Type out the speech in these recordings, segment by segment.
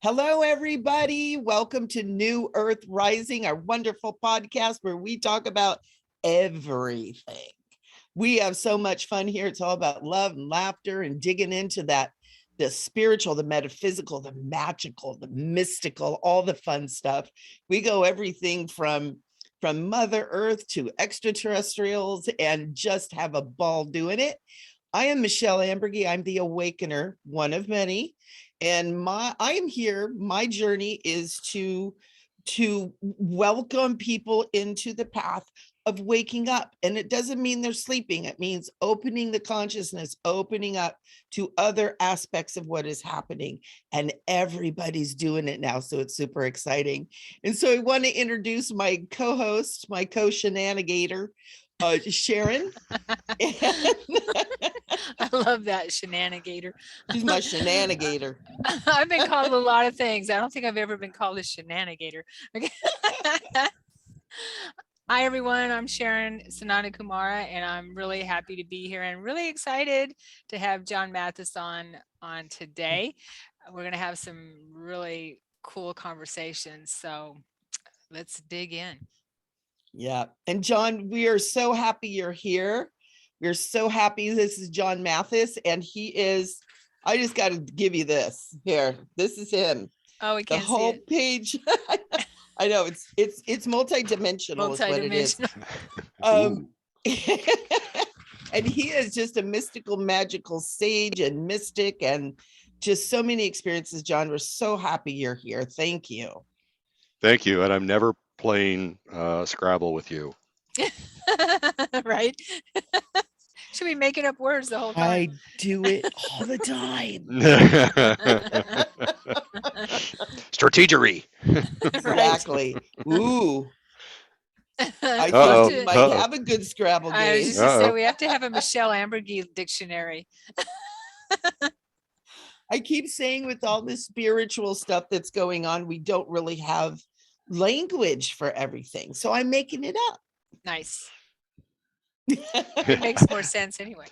Hello, everybody. Welcome to New Earth Rising, our wonderful podcast where we talk about everything. We have so much fun here. It's all about love and laughter and digging into the spiritual, the metaphysical, the magical, the mystical, all the fun stuff. We go everything from Mother Earth to extraterrestrials and just have a ball doing it. I am Michele Ambergy. I'm the Awakener, one of many. And I am here. My journey is to welcome people into the path of waking up. And it doesn't mean they're sleeping. It means opening the consciousness, opening up to other aspects of what is happening. And everybody's doing it now. So it's super exciting. And so I want to introduce my co-host, my co-shenanigator, Sharon. I love that, shenanigator. She's my shenanigator. I've been called a lot of things. I don't think I've ever been called a shenanigator. Okay. Hi, everyone. I'm Sharon Kumara, and I'm really happy to be here and really excited to have John Mathis on today. We're going to have some really cool conversations. So let's dig in. Yeah. And John, we are so happy you're here. We're so happy. This is John Mathis, and he is, I just got to give you this here. This is him. Oh, we can't the whole see it. Page. I know it's multi-dimensional is what it is. And he is just a mystical, magical sage and mystic, and just so many experiences. John, we're so happy you're here. Thank you. Thank you. And I'm never playing Scrabble with you. Right? Should be making up words the whole time. I do it all the time. Strategery. Exactly. Ooh. I Uh-oh. think we might have a good Scrabble game. I was just gonna say, we have to have a Michele Ambergy dictionary. I keep saying with all this spiritual stuff that's going on, we don't really have language for everything. So I'm making it up. Nice. It makes more sense anyway.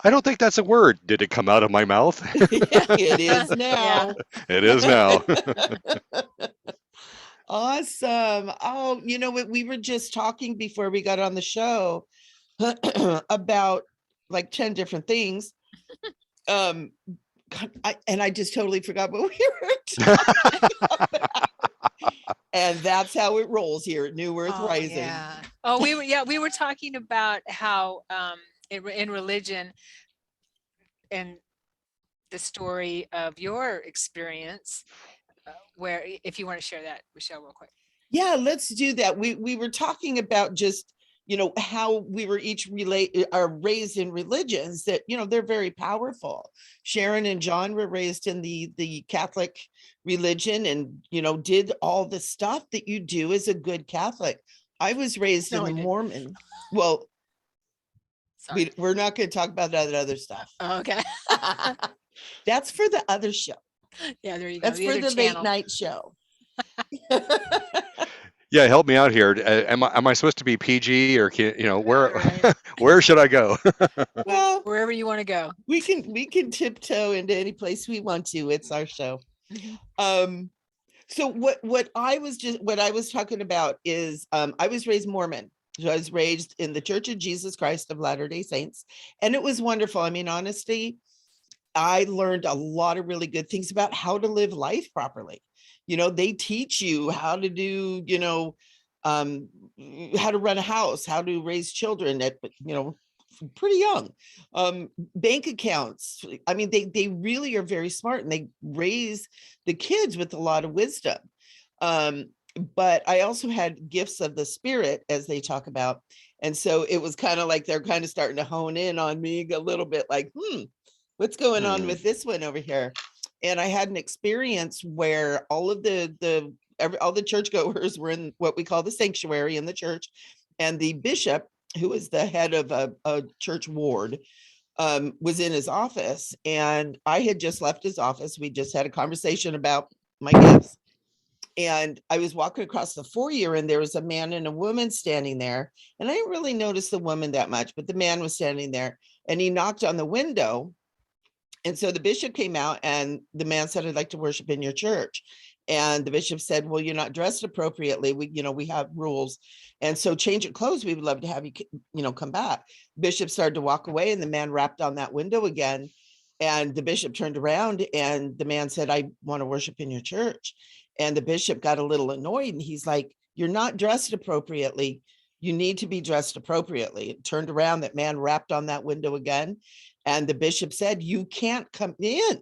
I don't think that's a word. Did it come out of my mouth? It is now. Yeah. It is now. Awesome. Oh, you know what? We were just talking before we got on the show about like 10 different things. I just totally forgot what we were talking about. And that's how it rolls here at New Earth Rising. Yeah. Oh, we were talking about how in religion and the story of your experience, where if you want to share that, Michele, real quick. Yeah, let's do that. We were talking about just, you know, how we were each raised in religions that, you know, they're very powerful. Sharon and John were raised in the Catholic religion and, you know, did all the stuff that you do as a good Catholic. I was raised in the Mormon. Well, we're not going to talk about that other stuff. Oh, okay. That's for the other show. Yeah, there you go. That's for the late night show. Yeah, help me out here. Am I supposed to be PG or where should I go? Well, wherever you want to go. We can tiptoe into any place we want to. It's our show. Mm-hmm. So what I was talking about is I was raised Mormon. I was raised in the Church of Jesus Christ of Latter-day Saints, and it was wonderful. I mean, honestly, I learned a lot of really good things about how to live life properly. You know, they teach you how to do, you know, how to run a house, how to raise children at, you know, pretty young. Bank accounts. I mean, they really are very smart, and they raise the kids with a lot of wisdom. But I also had gifts of the spirit, as they talk about. And so it was kind of like they're kind of starting to hone in on me a little bit, like, what's going on with this one over here? And I had an experience where all of all the churchgoers were in what we call the sanctuary in the church, and the bishop, who was the head of a church ward, was in his office, and I had just left his office. We just had a conversation about my gifts, and I was walking across the foyer, and there was a man and a woman standing there, and I didn't really notice the woman that much, but the man was standing there, and he knocked on the window. And so the bishop came out and the man said, I'd like to worship in your church. And the bishop said, well, you're not dressed appropriately. We have rules. And so change your clothes. We would love to have you, come back. Bishop started to walk away and the man rapped on that window again. And the bishop turned around and the man said, I want to worship in your church. And the bishop got a little annoyed and he's like, you're not dressed appropriately. You need to be dressed appropriately. It turned around, that man rapped on that window again. And the bishop said, you can't come in.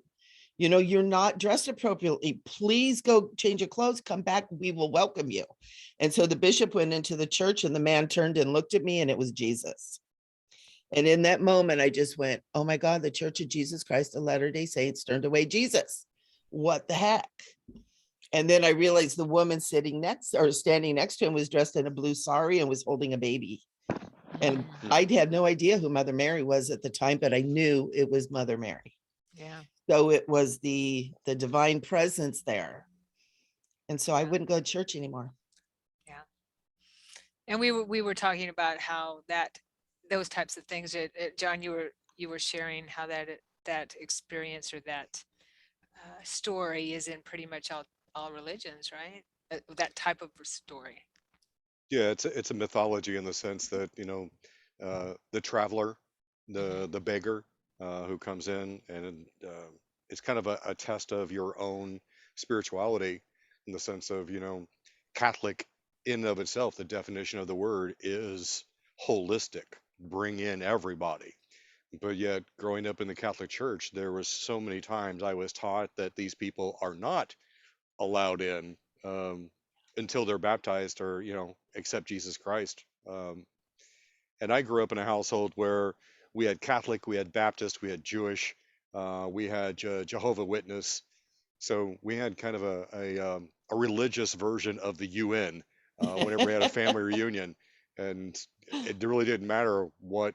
You're not dressed appropriately. Please go change your clothes, come back. We will welcome you. And so the bishop went into the church and the man turned and looked at me and it was Jesus. And in that moment, I just went, oh my God, the Church of Jesus Christ of Latter-day Saints turned away Jesus. What the heck? And then I realized the woman standing next to him was dressed in a blue sari and was holding a baby. And I had no idea who Mother Mary was at the time, but I knew it was Mother Mary. Yeah. So it was the divine presence there. And so I wouldn't go to church anymore. Yeah. And we were talking about how those types of things, John, you were sharing how that experience or that story is in pretty much all religions, right? That type of story. Yeah, it's a mythology in the sense that, the traveler, the beggar, who comes in, and it's kind of a test of your own spirituality in the sense of, Catholic in and of itself. The definition of the word is holistic, bring in everybody. But yet, growing up in the Catholic Church, there was so many times I was taught that these people are not allowed in, until they're baptized or, accept Jesus Christ. And I grew up in a household where we had Catholic, we had Baptist, we had Jewish, we had Jehovah Witness. So we had kind of a religious version of the UN whenever we had a family reunion. And it really didn't matter what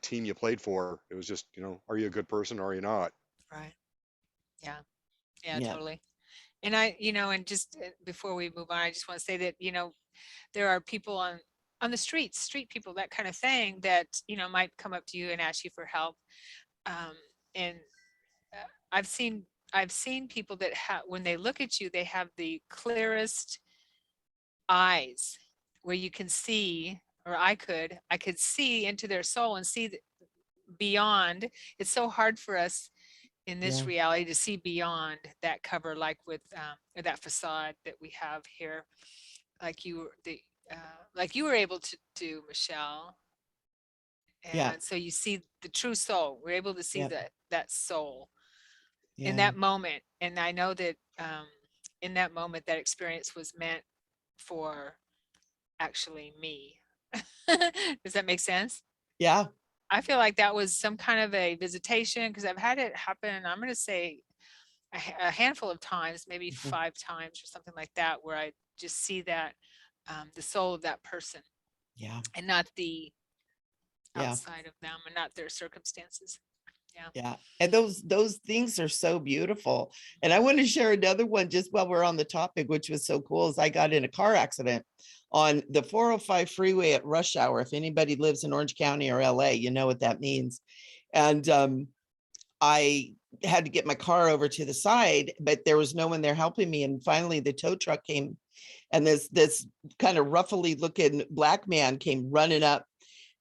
team you played for. It was just, are you a good person or are you not? Right. Yeah. Yeah, totally. And and just before we move on, I just want to say that, there are people on the street people, that kind of thing, that, might come up to you and ask you for help. And I've seen people that when they look at you, they have the clearest eyes where you can see, or I could see into their soul and see beyond. It's so hard for us in this reality to see beyond that cover, like with or that facade that we have here, like you were able to do, Michele. And so you see the true soul. We're able to see that soul in that moment. And I know that in that moment, that experience was meant for actually me. Does that make sense? Yeah. I feel like that was some kind of a visitation, because I've had it happen, I'm going to say a handful of times, maybe 5 times or something like that, where I just see that the soul of that person, and not the outside of them, and not their circumstances. Yeah. And those things are so beautiful. And I want to share another one just while we're on the topic, which was so cool, is I got in a car accident on the 405 freeway at rush hour. If anybody lives in Orange County or LA, you know what that means. And I had to get my car over to the side, but there was no one there helping me. And finally the tow truck came, and this kind of ruffly looking black man came running up.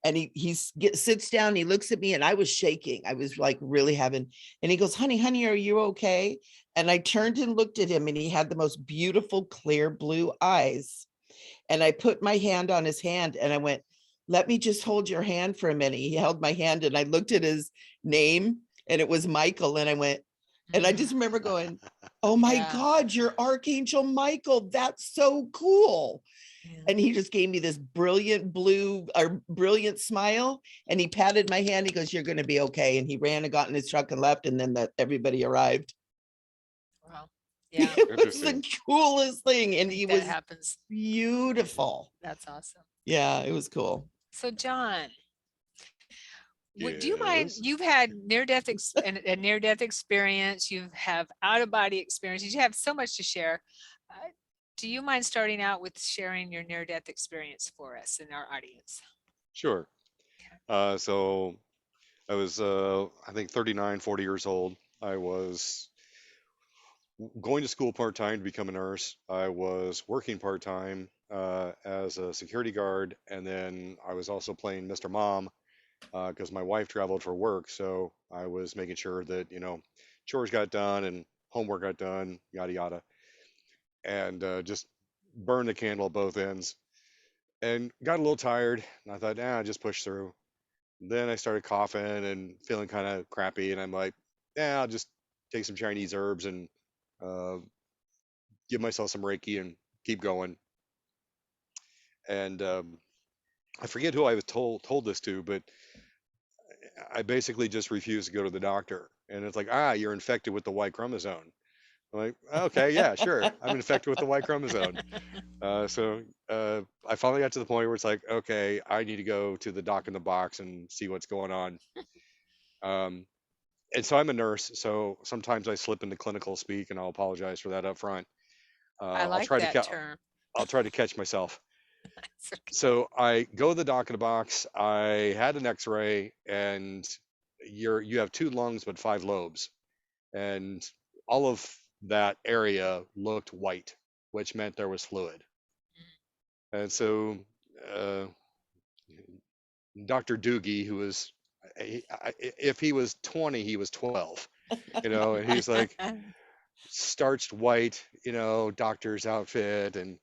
And he sits down, he looks at me, and I was shaking. I was like really having, and he goes, honey, are you okay? And I turned and looked at him, and he had the most beautiful, clear blue eyes. And I put my hand on his hand and I went, let me just hold your hand for a minute. He held my hand and I looked at his name and it was Michael. And I went, and I just remember going, oh my God, you're Archangel Michael. That's so cool. And he just gave me this brilliant brilliant smile. And he patted my hand. He goes, you're going to be okay. And he ran and got in his truck and left. And then everybody arrived. Wow. Yeah. It was the coolest thing. And he was beautiful. That's awesome. Yeah, it was cool. So John, do you mind, you've had near-death a near-death experience, you have out-of-body experiences, you have so much to share. Do you mind starting out with sharing your near-death experience for us and our audience? Sure. So I was, I think 39, 40 years old. I was going to school part-time to become a nurse. I was working part-time as a security guard, and then I was also playing Mr. Mom because my wife traveled for work. So I was making sure that, chores got done and homework got done, yada yada, and just burned the candle at both ends. And got a little tired. And I thought, just push through. Then I started coughing and feeling kind of crappy, and I'm like, I'll just take some Chinese herbs and uh, give myself some Reiki and keep going. And I forget who I was told this to, but I basically just refused to go to the doctor. And it's like, you're infected with the Y chromosome. I'm like, okay, yeah, sure, I'm infected with the Y chromosome. I finally got to the point where it's like, okay, I need to go to the doc in the box and see what's going on. Um, and so I'm a nurse, so sometimes I slip into clinical speak, and I'll apologize for that up front. I I'll like try to that term. I'll try to catch myself. It's okay. So I go to the doc in the box. I had an X-ray, and you have two lungs but five lobes, and all of that area looked white, which meant there was fluid. And so uh, Dr. Doogie, who was, if he was 20, he was 12, and he's like starched white, doctor's outfit, and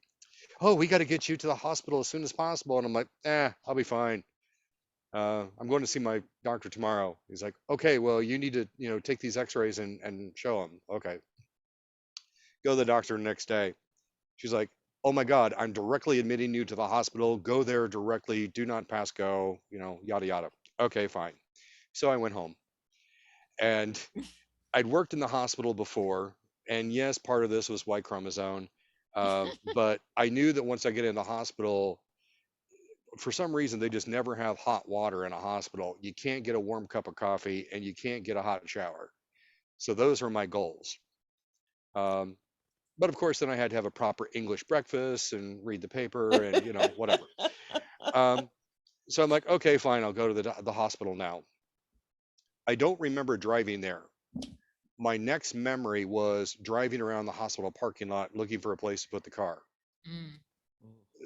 oh, we got to get you to the hospital as soon as possible. And I'm like, I'll be fine. I'm going to see my doctor tomorrow. He's like, okay, well, you need to, take these x-rays and show him. Okay. Go to the doctor the next day. She's like, oh my God, I'm directly admitting you to the hospital. Go there directly. Do not pass go, yada, yada. Okay, fine. So I went home, and I'd worked in the hospital before. And yes, part of this was Y chromosome. But I knew that once I get in the hospital, for some reason, they just never have hot water in a hospital. You can't get a warm cup of coffee, and you can't get a hot shower. So those are my goals. Um, but of course, then I had to have a proper English breakfast and read the paper and, whatever. Um, so I'm like, okay, fine, I'll go to the hospital now. I don't remember driving there. My next memory was driving around the hospital parking lot looking for a place to put the car.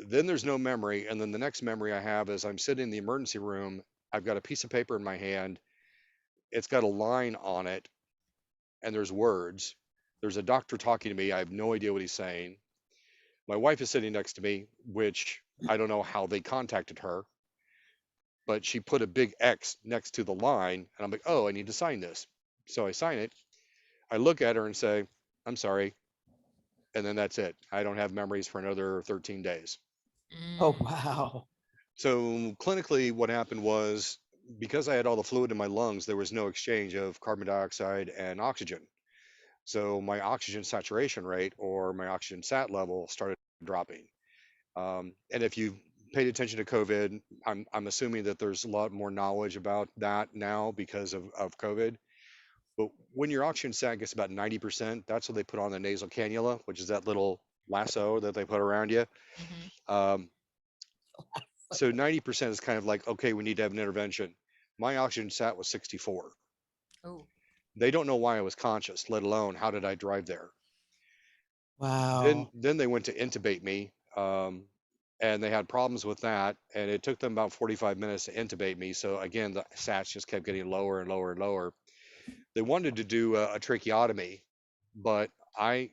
Then there's no memory. And then the next memory I have is I'm sitting in the emergency room. I've got a piece of paper in my hand. It's got a line on it, and there's words. There's a doctor talking to me. I have no idea what he's saying. My wife is sitting next to me, which I don't know how they contacted her, but she put a big X next to the line. And I'm like, oh, I need to sign this. So I sign it. I look at her and say, I'm sorry. And then that's it. I don't have memories for another 13 days. Oh, wow. So clinically, what happened was, because I had all the fluid in my lungs, there was no exchange of carbon dioxide and oxygen. So my oxygen saturation rate, or my oxygen sat level, started dropping. And if you paid attention to COVID, I'm assuming that there's a lot more knowledge about that now because of COVID. But when your oxygen sat gets about 90%, that's what they put on the nasal cannula, which is that little lasso that they put around you. Um, so 90% is kind of like, okay, we need to have an intervention. My oxygen sat was 64. Oh, They don't know why I was conscious, let alone how did I drive there. Wow. Then they went to intubate me, and they had problems with that, and it took them about 45 minutes to intubate me. So again, the sats just kept getting lower and lower and lower. They wanted to do a tracheotomy, but I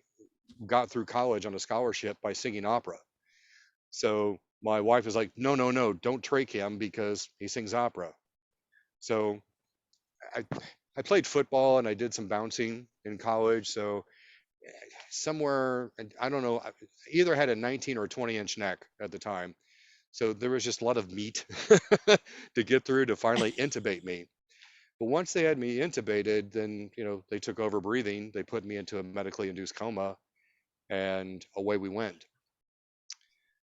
got through college on a scholarship by singing opera. So my wife was like, no, no, no, don't trach him because he sings opera. So I, I played football and I did some bouncing in college. So somewhere, I don't know, I either had a 19 or 20-inch neck at the time. So there was just a lot of meat to get through to finally intubate me. But once they had me intubated, then, they took over breathing. They put me into a medically induced coma, and away we went.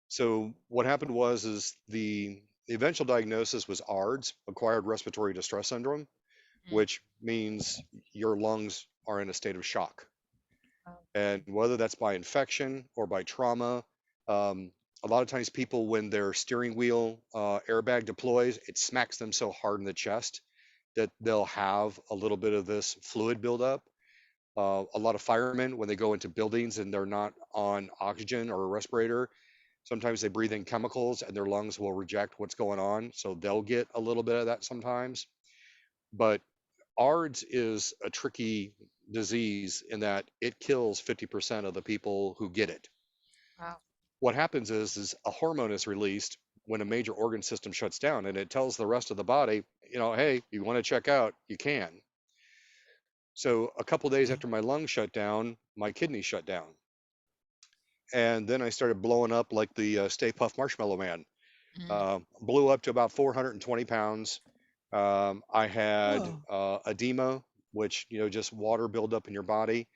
So what happened is the eventual diagnosis was ARDS, acquired respiratory distress syndrome, which means your lungs are in a state of shock. And whether that's by infection or by trauma, a lot of times people, when their steering wheel airbag deploys, it smacks them so hard in the chest that they'll have a little bit of this fluid buildup. A lot of firemen, when they go into buildings and they're not on oxygen or a respirator, sometimes they breathe in chemicals and their lungs will reject what's going on. So they'll get a little bit of that sometimes. But ARDS is a tricky disease in that it kills 50% of the people who get it. Wow. What happens is a hormone is released when a major organ system shuts down, and it tells the rest of the body, hey, you want to check out, you can. So a couple days after my lungs shut down, my kidneys shut down. And then I started blowing up like the Stay Puft Marshmallow Man. Blew up to about 420 pounds. I had edema, which, just water buildup in your body.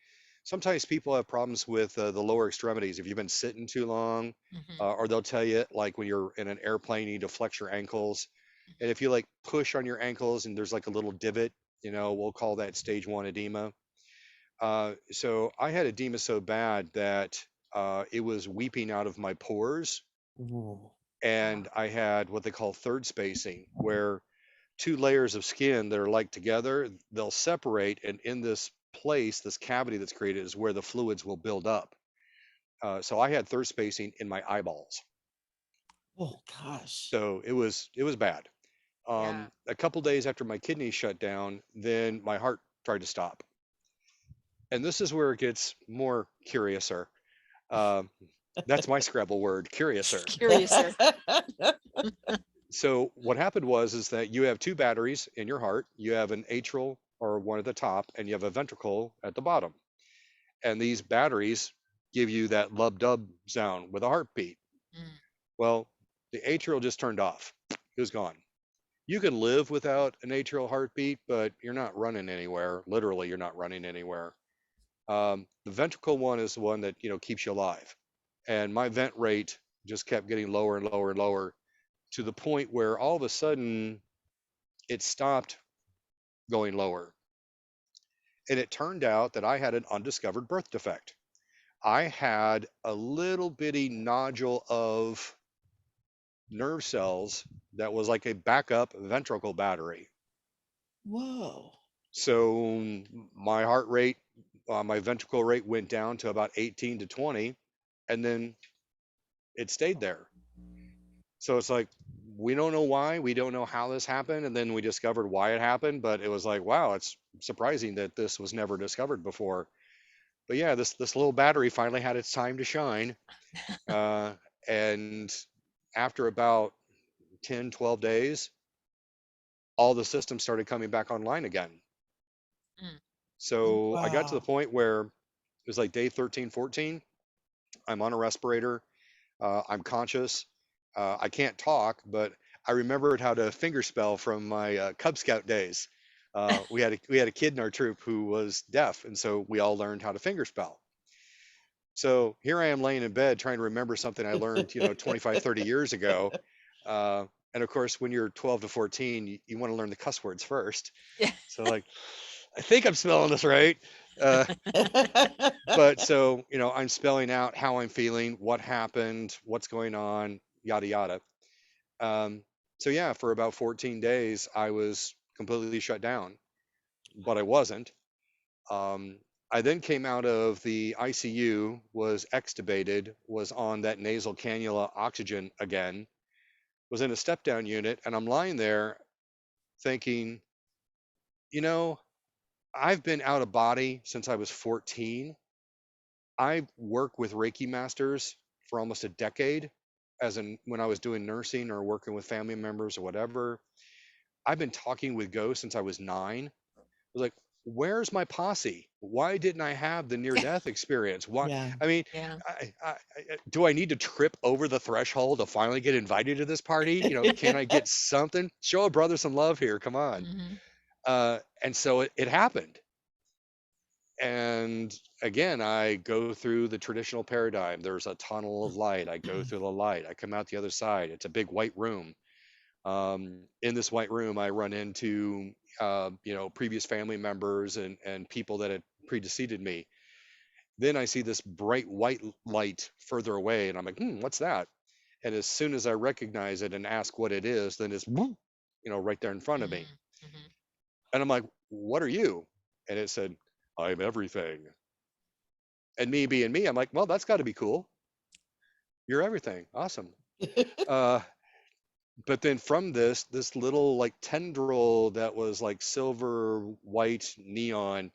Sometimes people have problems with the lower extremities if you've been sitting too long, or they'll tell you, like, when you're in an airplane, you need to flex your ankles. And if you like push on your ankles and there's like a little divot, we'll call that stage 1 edema. So I had edema so bad that it was weeping out of my pores. And I had what they call third spacing, where 2 layers of skin that are like together, they'll separate, and in this place, this cavity that's created, is where the fluids will build up. So I had third spacing in my eyeballs. Oh gosh. So it was bad. Yeah. A couple days after my kidneys shut down, then my heart tried to stop. And this is where it gets more curiouser. That's my Scrabble word, curiouser. Curiouser. So what happened is that you have 2 batteries in your heart. You have an atrial, or one at the top, and you have a ventricle at the bottom. And these batteries give you that lub-dub sound with a heartbeat. Well, the atrial just turned off. It was gone. You can live without an atrial heartbeat, but you're not running anywhere. Literally, you're not running anywhere. The ventricle one is the one that, keeps you alive. And my vent rate just kept getting lower and lower and lower, to the point where all of a sudden it stopped going lower. And it turned out that I had an undiscovered birth defect. I had a little bitty nodule of nerve cells that was like a backup ventricle battery. Whoa. So my heart rate, my ventricle rate went down to about 18 to 20, and then it stayed there. So it's like, we don't know why, we don't know how this happened, and then we discovered why it happened, but it was like, wow, it's surprising that this was never discovered before. But yeah, this little battery finally had its time to shine. And after about 10, 12 days, all the systems started coming back online again. So I got to the point where it was like day 13, 14. I'm on a respirator. I'm conscious. I can't talk, but I remembered how to fingerspell from my Cub Scout days. We had a kid in our troop who was deaf, and so we all learned how to fingerspell. So here I am laying in bed trying to remember something I learned, 25, 30 years ago. And of course, when you're 12 to 14, you want to learn the cuss words first. Yeah. So like, I think I'm spelling this right. But so, I'm spelling out how I'm feeling, what happened, what's going on, yada, yada. So yeah, for about 14 days, I was completely shut down, but I wasn't. I then came out of the ICU, was extubated, was on that nasal cannula oxygen again, was in a step down unit, and I'm lying there thinking, I've been out of body since I was 14. I work with Reiki masters for almost a decade, when I was doing nursing or working with family members or whatever. I've been talking with ghosts since I was 9. I was like, where's my posse? Why didn't I have the near-death experience? Why? Yeah. I mean, Yeah. do I need to trip over the threshold to finally get invited to this party? Can I get something? Show a brother some love here. Come on. And so it happened. And again, I go through the traditional paradigm. There's a tunnel of light. I go through the light. I come out the other side. It's a big white room. In this white room, I run into, previous family members and people that had preceded me. Then I see this bright white light further away, and I'm like, what's that? And as soon as I recognize it and ask what it is, then it's, right there in front of me. And I'm like, what are you? And it said, I'm everything. And me being me, I'm like, well, that's got to be cool. You're everything. Awesome. Uh, but then from this little like tendril that was like silver, white, neon,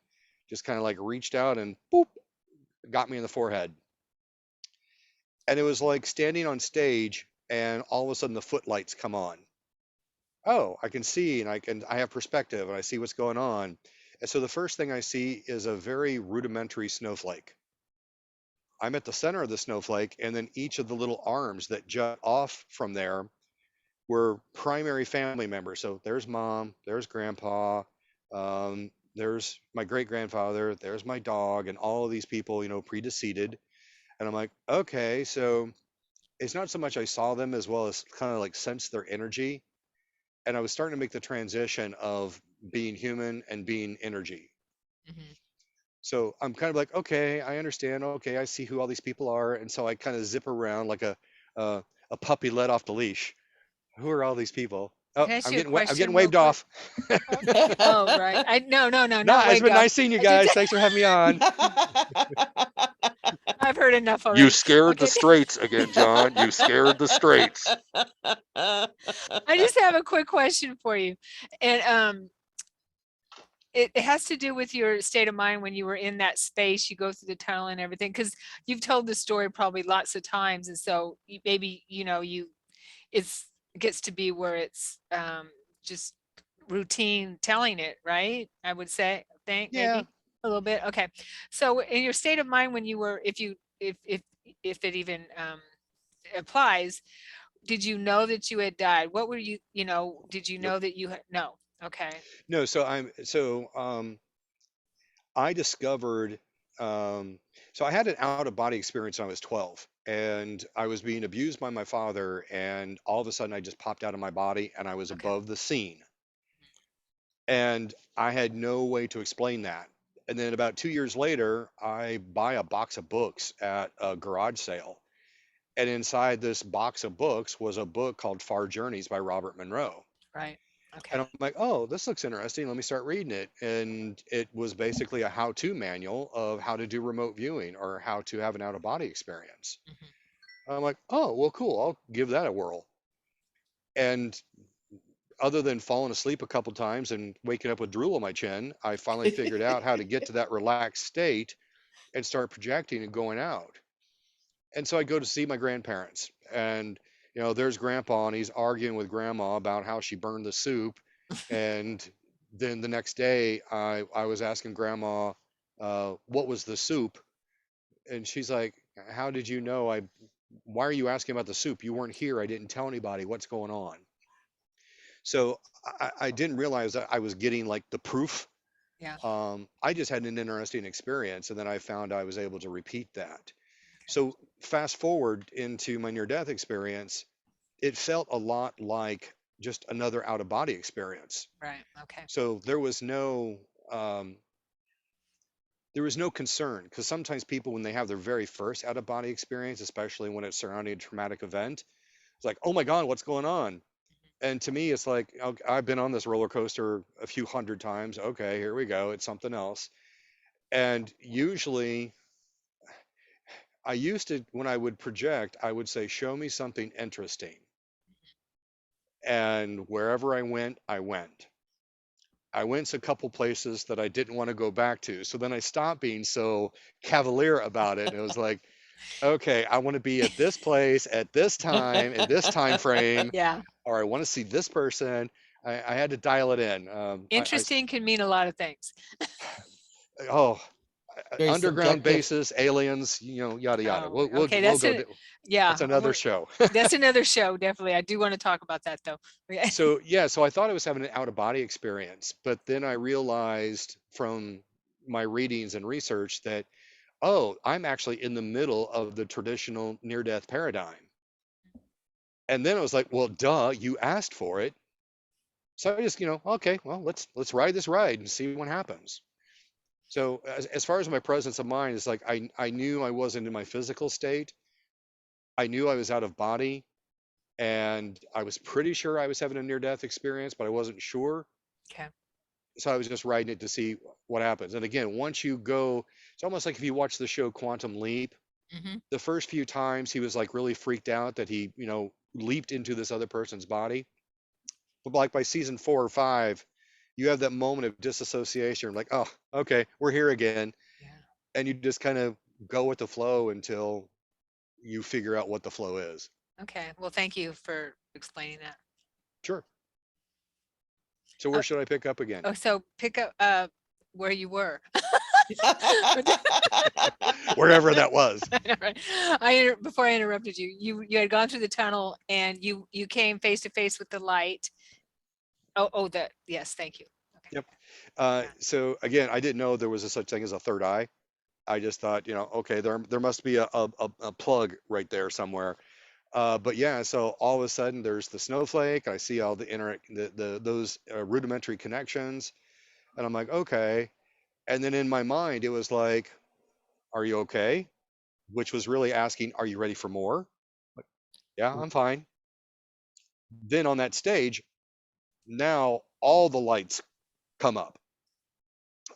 just kind of like reached out and boop, got me in the forehead. And it was like standing on stage and all of a sudden the footlights come on. Oh, I can see and I have perspective and I see what's going on. And so the first thing I see is a very rudimentary snowflake. I'm at the center of the snowflake, and then each of the little arms that jut off from there were primary family members. So there's mom, there's grandpa, there's my great grandfather, there's my dog, and all of these people, predeceded. And I'm like, okay, so it's not so much I saw them as well as kind of like sense their energy. And I was starting to make the transition of being human and being energy. Mhm. So I'm kind of like, okay, I understand. Okay, I see who all these people are, and so I kind of zip around like uh, a puppy let off the leash. Who are all these people? Oh, Can I ask I'm you a getting question real waved quick? off. Oh, right. No, No, not it's waved been off. nice seeing you I just, guys. Thanks for having me on. I've heard enough You already. scared the Okay. straights again, John. You scared the straights. I just have a quick question for you. And it has to do with your state of mind when you were in that space, you go through the tunnel and everything, because you've told the story probably lots of times. And so maybe, it's gets to be where it's just routine telling it, right? I would say, think Yeah. maybe a little bit. Okay. So in your state of mind when you were, if it even applies, did you know that you had died? What were you, did you Nope. know that you had, no. Okay. No. I discovered. So I had an out of body experience when I was 12, and I was being abused by my father, and all of a sudden I just popped out of my body, and I was Okay. above the scene. And I had no way to explain that. And then about 2 years later, I buy a box of books at a garage sale. And inside this box of books was a book called Far Journeys by Robert Monroe. Right. Okay. And I'm like, oh, this looks interesting. Let me start reading it. And it was basically a how to manual of how to do remote viewing or how to have an out of body experience. Mhm. I'm like, oh, well, cool. I'll give that a whirl. And other than falling asleep a couple times and waking up with drool on my chin, I finally figured out how to get to that relaxed state and start projecting and going out. And so I go to see my grandparents, and there's grandpa, and he's arguing with grandma about how she burned the soup. And then the next day, I was asking grandma, what was the soup? And she's like, how did you know? Why are you asking about the soup? You weren't here. I didn't tell anybody what's going on. So I didn't realize that I was getting like the proof. Yeah. I just had an interesting experience, and then I found I was able to repeat that. Okay. So fast forward into my near-death experience, it felt a lot like just another out-of-body experience. Right. Okay. So um, there was no concern, because sometimes people, when they have their very first out-of-body experience, especially when it's surrounding a traumatic event, it's like, oh my God, what's going on? And to me, it's like, I've been on this roller coaster a few hundred times. Okay, here we go. It's something else. And usually, I used to, when I would project, I would say, show me something interesting. And wherever I went, I went. I went to a couple places that I didn't want to go back to. So then I stopped being so cavalier about it. And it was like, okay, I want to be at this place at this time in this time frame, Yeah. or I want to see this person. I had to dial it in. Interesting can mean a lot of things. Oh, Very underground subjective. bases, aliens, yada yada. Oh, We'll okay. we'll go. Yeah. That's another show. That's another show. Definitely. I do want to talk about that though. Okay. So yeah, so I thought I was having an out of body experience, but then I realized from my readings and research that, oh, I'm actually in the middle of the traditional near death paradigm. And then I was like, well, duh, you asked for it. So I just, okay, well, let's ride this ride and see what happens. So as far as my presence of mind, it's like I knew I wasn't in my physical state. I knew I was out of body, and I was pretty sure I was having a near death experience, but I wasn't sure. Okay. so I was just writing it to see what happens. And again, once you go, it's almost like if you watch the show Quantum Leap, Hmm. the first few times he was like really freaked out that he, leaped into this other person's body. But like by season 4 or 5, you have that moment of disassociation, like, oh, okay, we're here again. Yeah. And you just kind of go with the flow until you figure out what the flow is. Okay. Well, thank you for explaining that. Sure. So where should I pick up again? Oh, so pick up where you were. Wherever that was. I know, right? Before I interrupted you, you had gone through the tunnel and you came face to face with the light. Yes, thank you. Okay. Yep. Yeah. So again, I didn't know there was a such thing as a third eye. I just thought, okay, there must be a plug right there somewhere. But yeah, so all of a sudden there's the snowflake. I see all those rudimentary connections, and I'm like, okay. And then in my mind, it was like, are you okay? Which was really asking, are you ready for more? Like, yeah, I'm fine. Then on that stage, now all the lights come up.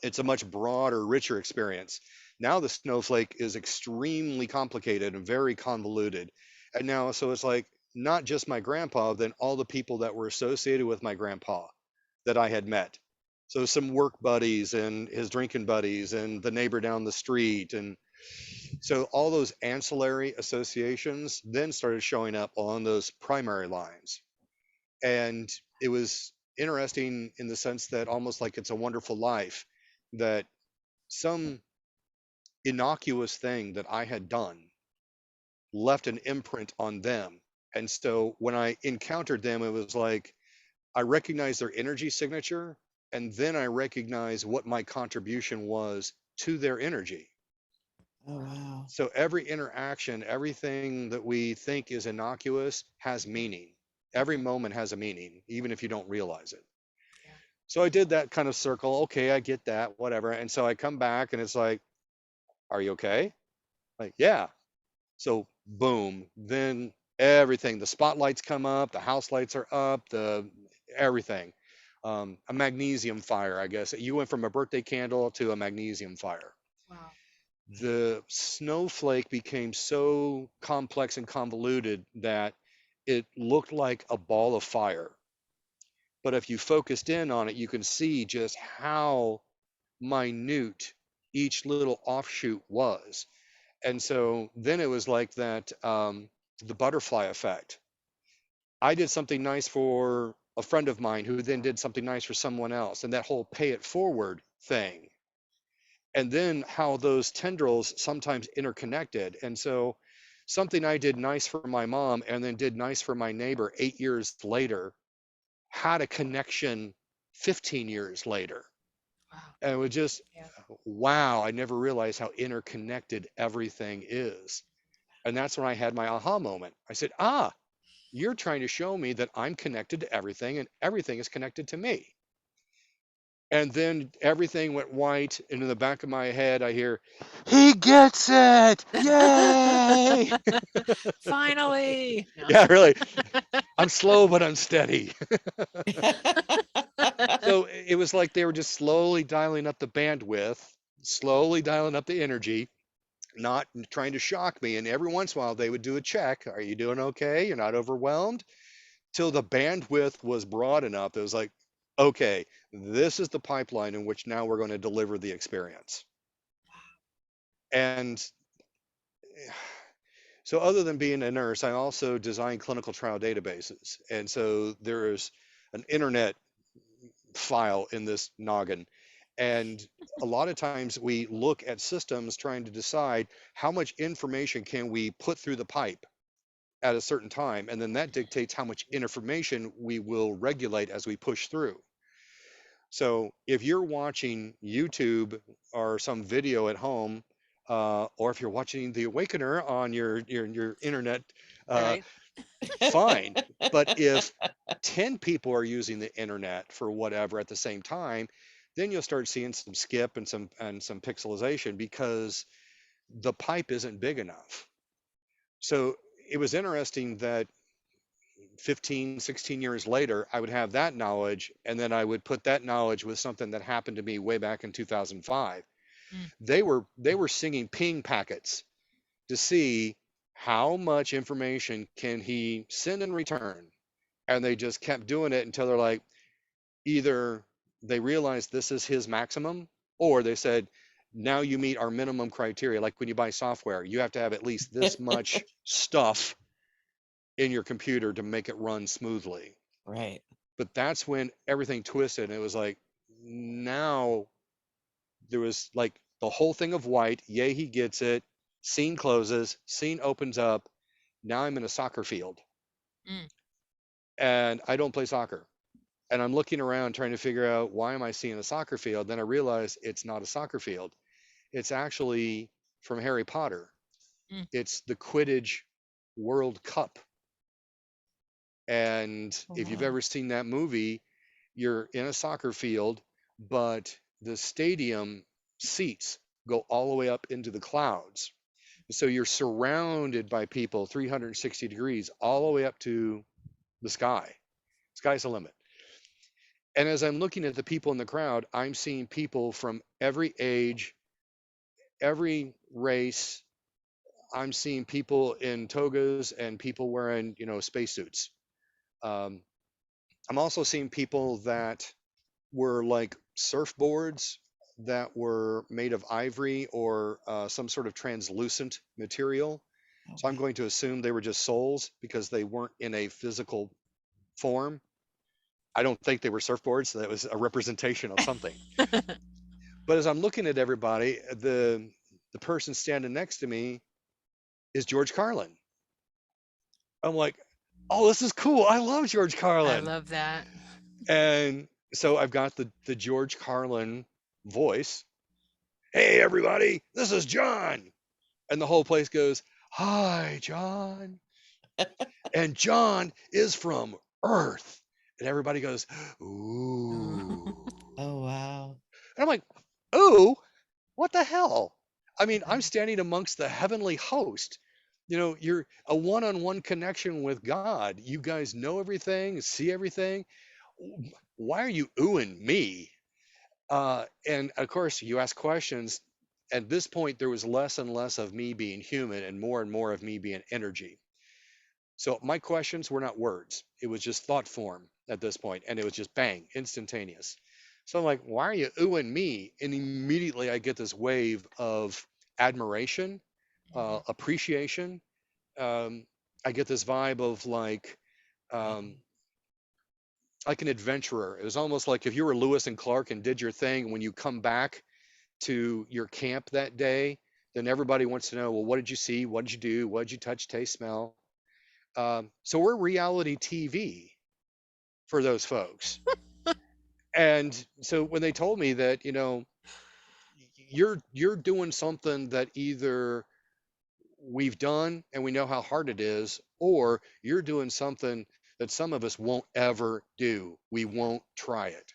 It's a much broader, richer experience. Now the snowflake is extremely complicated and very convoluted. And now, so it's like not just my grandpa, then all the people that were associated with my grandpa that I had met. So some work buddies and his drinking buddies and the neighbor down the street. And so all those ancillary associations then started showing up on those primary lines. And it was interesting in the sense that almost like It's a Wonderful Life, that some innocuous thing that I had done left an imprint on them. And so when I encountered them, it was like I recognized their energy signature, and then I recognized what my contribution was to their energy. Oh, wow. So every interaction, everything that we think is innocuous has meaning. Every moment has a meaning, even if you don't realize it. Yeah. So I did that kind of circle. Okay, I get that, whatever. And so I come back and it's like, are you okay? Like, yeah. So boom, then everything, the spotlights come up, the house lights are up, everything. A magnesium fire, I guess. You went from a birthday candle to a magnesium fire. Wow. The snowflake became so complex and convoluted that it looked like a ball of fire. But if you focused in on it, you can see just how minute each little offshoot was. And so then it was like that, the butterfly effect. I did something nice for a friend of mine who then did something nice for someone else, and that whole pay it forward thing. And then how those tendrils sometimes interconnected. And so something I did nice for my mom and then did nice for my neighbor 8 years later had a connection 15 years later. Wow. And it was just, Yeah. wow, I never realized how interconnected everything is. And that's when I had my aha moment. I said, you're trying to show me that I'm connected to everything and everything is connected to me. And then everything went white. And in the back of my head, I hear, he gets it. Yay. Finally. No. Yeah, really. I'm slow, but I'm steady. So it was like they were just slowly dialing up the bandwidth, slowly dialing up the energy, not trying to shock me. And every once in a while, they would do a check. Are you doing okay? You're not overwhelmed? Till the bandwidth was broad enough that it was like, okay, this is the pipeline in which now we're going to deliver the experience. And so other than being a nurse, I also design clinical trial databases. And so there is an internet file in this noggin. And a lot of times we look at systems trying to decide how much information can we put through the pipe at a certain time. And then that dictates how much information we will regulate as we push through. So if you're watching YouTube or some video at home, or if you're watching The Awakener on your internet, Right. fine. But if 10 people are using the internet for whatever at the same time, then you'll start seeing some skip and some pixelization because the pipe isn't big enough. So it was interesting that 15, 16 years later, I would have that knowledge, and then I would put that knowledge with something that happened to me way back in 2005. Mm. They were singing ping packets to see how much information can he send and return, and they just kept doing it until they're like, either they realized this is his maximum, or they said, now you meet our minimum criteria. Like when you buy software, you have to have at least this much stuff in your computer to make it run smoothly. Right. But that's when everything twisted, and it was like, now there was like the whole thing of White, yay, he gets it. Scene closes, scene opens up. Now I'm in a soccer field, Mm. and I don't play soccer. And I'm looking around trying to figure out, why am I seeing a soccer field? Then I realize it's not a soccer field. It's actually from Harry Potter. Mm. It's the Quidditch World Cup. And Oh, if you've wow. ever seen that movie, you're in a soccer field, but the stadium seats go all the way up into the clouds. So you're surrounded by people 360 degrees all the way up to the sky. Sky's the limit. And as I'm looking at the people in the crowd, I'm seeing people from every age, every race. I'm seeing people in togas and people wearing, spacesuits. Um, I'm also seeing people that were like surfboards that were made of ivory or some sort of translucent material. Oh, So I'm wow. going to assume they were just souls because they weren't in a physical form. I don't think they were surfboards. That was a representation of something. But as I'm looking at everybody, the person standing next to me is George Carlin. I'm like, oh, this is cool. I love George I Carlin. love that. And so I've got the George Carlin voice. Hey, everybody, this is John. And the whole place goes, hi, John. And John is from Earth. And everybody goes, ooh. Oh, wow. And I'm like, ooh, what the hell? I mean, I'm standing amongst the heavenly host. You're a one-on-one connection with God. You guys know everything, see everything. Why are you oohing me? And of course, you ask questions. At this point, there was less and less of me being human and more of me being energy. So my questions were not words. It was just thought form at this point, and it was just bang, instantaneous. So I'm like, why are you oohing me? And immediately I get this wave of admiration, Mhm. appreciation. I get this vibe of um, like an adventurer. It was almost like if you were Lewis and Clark and did your thing, when you come back to your camp that day, then everybody wants to know, well, what did you see? What did you do? What did you touch, taste, smell? So we're reality TV for those folks. And so when they told me that, you're doing something that either we've done and we know how hard it is, or you're doing something that some of us won't ever do. We won't try it.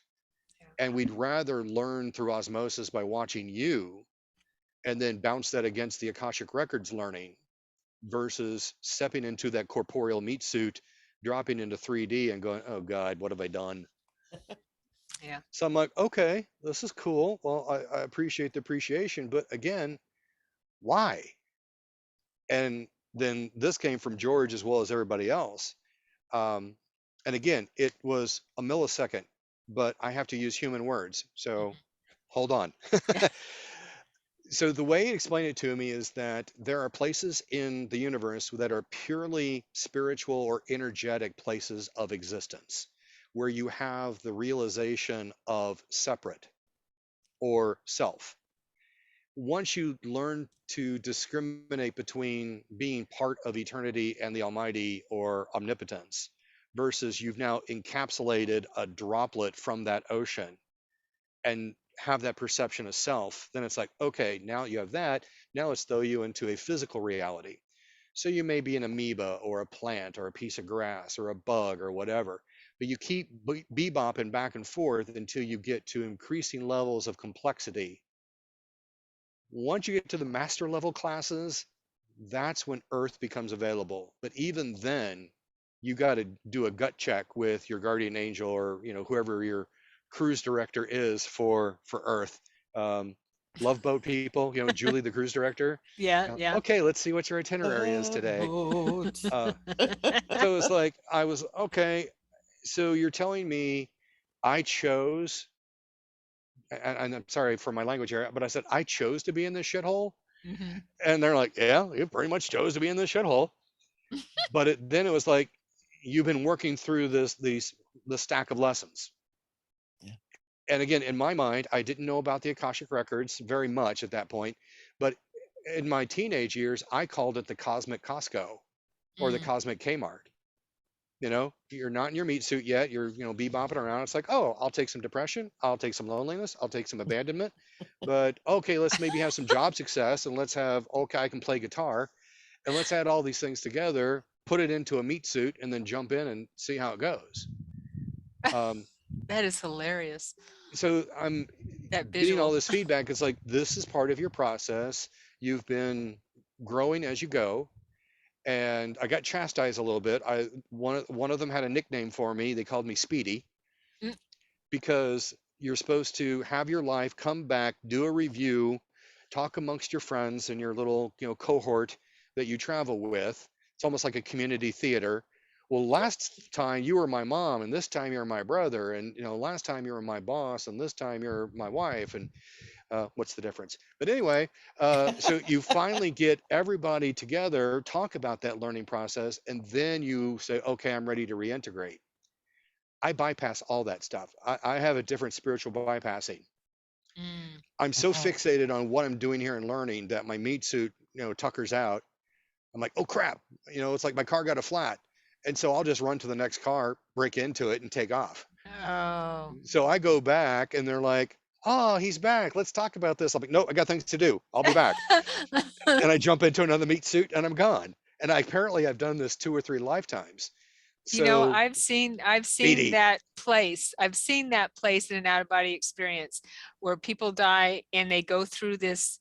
Yeah. And we'd rather learn through osmosis by watching you and then bounce that against the Akashic Records learning versus stepping into that corporeal meat suit, dropping into 3D and going, oh God, what have I done? Yeah. So I'm like, okay, this is cool. Well, I appreciate the appreciation, but again, why? And then this came from George as well as everybody else. Um, and again, it was a millisecond, but I have to use human words. So hold on. Yeah. So the way he explained it to me is that there are places in the universe that are purely spiritual or energetic places of existence, where you have the realization of separate or self. Once you learn to discriminate between being part of eternity and the Almighty or omnipotence versus you've now encapsulated a droplet from that ocean and have that perception of self, then it's like, okay, now you have that. Now let's throw you into a physical reality. So you may be an amoeba or a plant or a piece of grass or a bug or whatever, but you keep bebopping back and forth until you get to increasing levels of complexity. Once you get to the master level classes, that's when Earth becomes available. But even then, you got to do a gut check with your guardian angel, or whoever your cruise director is for Earth. Love boat people, Julie, the cruise director. Yeah, yeah. Okay, let's see what your itinerary is today. Boat. So it's like, I was, okay, so you're telling me I chose, and I'm sorry for my language here, but I said I chose to be in this shithole. Hmm. And they're like, yeah, you pretty much chose to be in this shithole. But then it was like, you've been working through the stack of lessons. Yeah. And again, in my mind, I didn't know about the Akashic records very much at that point, but in my teenage years, I called it the cosmic Costco or the Mm. cosmic Kmart. You're not in your meat suit yet. You're, bebopping around. It's like, oh, I'll take some depression. I'll take some loneliness. I'll take some abandonment. But okay, let's maybe have some job success, and let's have, okay, I can play guitar, and let's add all these things together, put it into a meat suit, and then jump in and see how it goes. Um, That is hilarious. so I'm That getting all visual. this feedback. It's like, this is part of your process. You've been growing as you go. And I got chastised a little bit. One of them had a nickname for me. They called me Speedy, Mm. because you're supposed to have your life, come back, do a review, talk amongst your friends and your little, cohort that you travel with. It's almost like a community theater. Well, last time you were my mom, and this time you're my brother, and last time you were my boss, and this time you're my wife, and what's the difference? But anyway, so you finally get everybody together, talk about that learning process, and then you say, okay, I'm ready to reintegrate. I bypass all that stuff. I have a different spiritual bypassing. Mm. I'm so Oh. fixated on what I'm doing here and learning that my meat suit, tuckers out. I'm like, oh crap, it's like my car got a flat. And so I'll just run to the next car, break into it, and take off. Oh. So I go back, and they're like, oh, he's back. Let's talk about this. I'm like, no, I got things to do. I'll be back. And I jump into another meat suit, and I'm gone. And I've done this 2 or 3 lifetimes. So I've seen Speedy. that place. I've seen that place in an out of body experience where people die and they go through this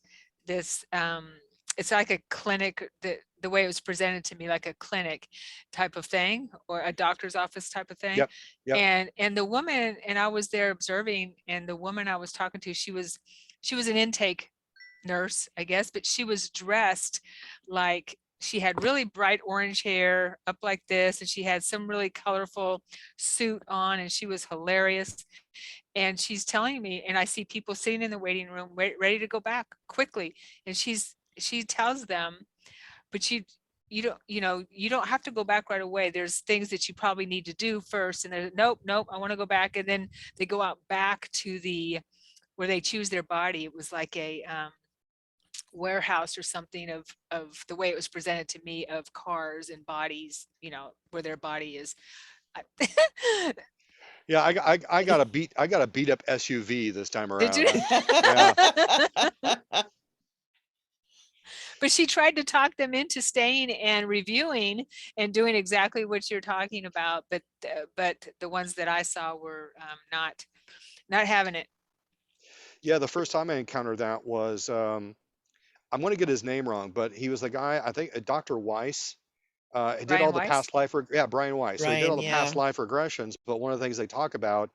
it's like a clinic, the way it was presented to me, like a clinic type of thing, or a doctor's office type of thing. Yep. And the woman, and I was there observing, and the woman I was talking to, she was an intake nurse, I guess, but she was dressed like, she had really bright orange hair up like this, and she had some really colorful suit on, and she was hilarious. And she's telling me, and I see people sitting in the waiting room ready to go back quickly, and she tells them, but you don't have to go back right away. There's things that you probably need to do first. And they're, nope, I want to go back. And then they go out back to where they choose their body. It was like a warehouse or something of the way it was presented to me, of cars and bodies, where their body is. Yeah, I got a beat up SUV this time Did you? around. Yeah. But she tried to talk them into staying and reviewing and doing exactly what you're talking about. But the ones that I saw were not having it. Yeah, the first time I encountered that was, I'm going to get his name wrong, but he was the guy, I think, Dr. Weiss. He did Brian all the Weiss? past life, Brian Weiss. So he did all the Brian, past yeah. life regressions. But one of the things they talk about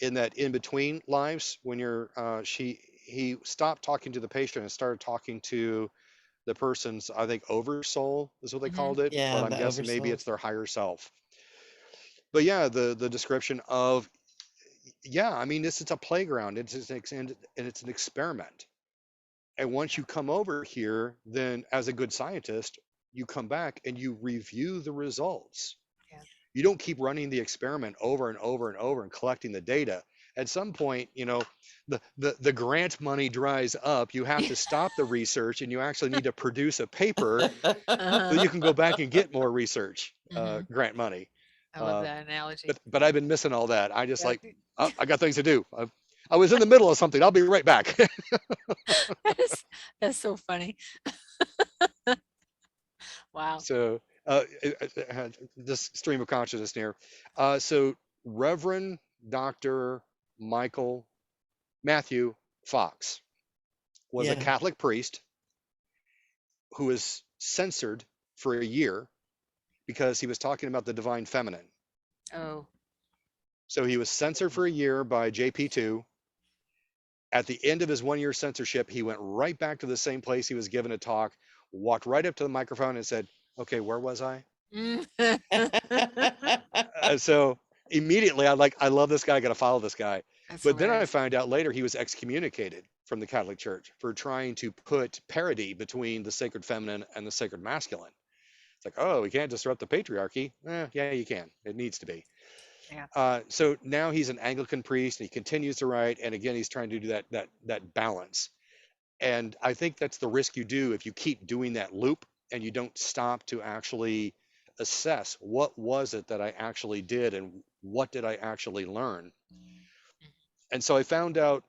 in that in between lives, when you're, he stopped talking to the patient and started talking to the person's, I think, oversoul is what they Mhm. called it. Yeah, But I'm the guessing maybe oversoul. it's their higher self. But yeah, the description of, yeah, I mean, it's a playground. It's an experiment. And once you come over here, then as a good scientist, you come back and you review the results. Yeah. You don't keep running the experiment over and over and over and collecting the data. At some point, the grant money dries up. You have to stop the research, and you actually need to produce a paper so Uh-huh. you can go back and get more research, Mhm. grant money. I love that analogy. But I've been missing all that. I just Yeah. like, oh, I got things to do. I was in the middle of something. I'll be right back. That's so funny. Wow. So this stream of consciousness here. So Reverend Dr. Matthew Fox was a Yeah. Catholic priest who was censored for a year because he was talking about the divine feminine. Oh. So he was censored for a year by JP2. At the end of his 1-year censorship, he went right back to the same place he was given a talk, walked right up to the microphone and said, okay, where was I? So immediately I love this guy, I got to follow this guy. That's But then I hilarious. found out later he was excommunicated from the Catholic Church for trying to put parity between the sacred feminine and the sacred masculine. It's like, oh, we can't disrupt the patriarchy. Yeah, you can. It needs to be. Yeah. So now he's an Anglican priest and he continues to write. And again, he's trying to do that balance. And I think that's the risk you do if you keep doing that loop and you don't stop to actually assess what was it that I actually did and what did I actually learn. And so I found out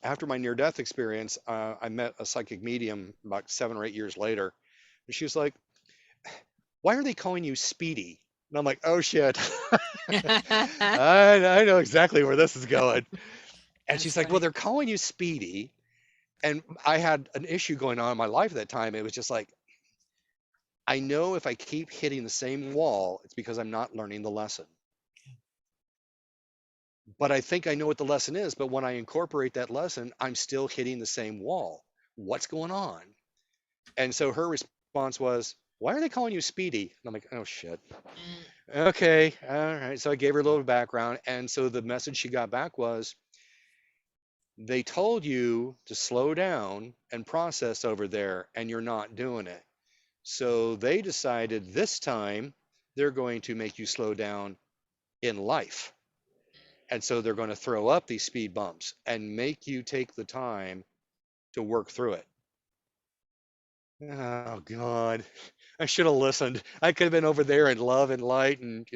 after my near-death experience, I met a psychic medium about 7 or 8 years later. And she was like, why are they calling you Speedy? And I'm like, oh shit. I know exactly where this is going. And That's she's like, funny. well, they're calling you Speedy. And I had an issue going on in my life at that time. It was just like, I know if I keep hitting the same wall, it's because I'm not learning the lesson. But I think I know what the lesson is. But when I incorporate that lesson, I'm still hitting the same wall. What's going on? And so her response was, why are they calling you Speedy? And I'm like, oh shit. Okay, all right. So I gave her a little background. And so the message she got back was, they told you to slow down and process over there, and you're not doing it. So they decided this time they're going to make you slow down in life. And so they're going to throw up these speed bumps and make you take the time to work through it. Oh God, I should have listened. I could have been over there in love and light and,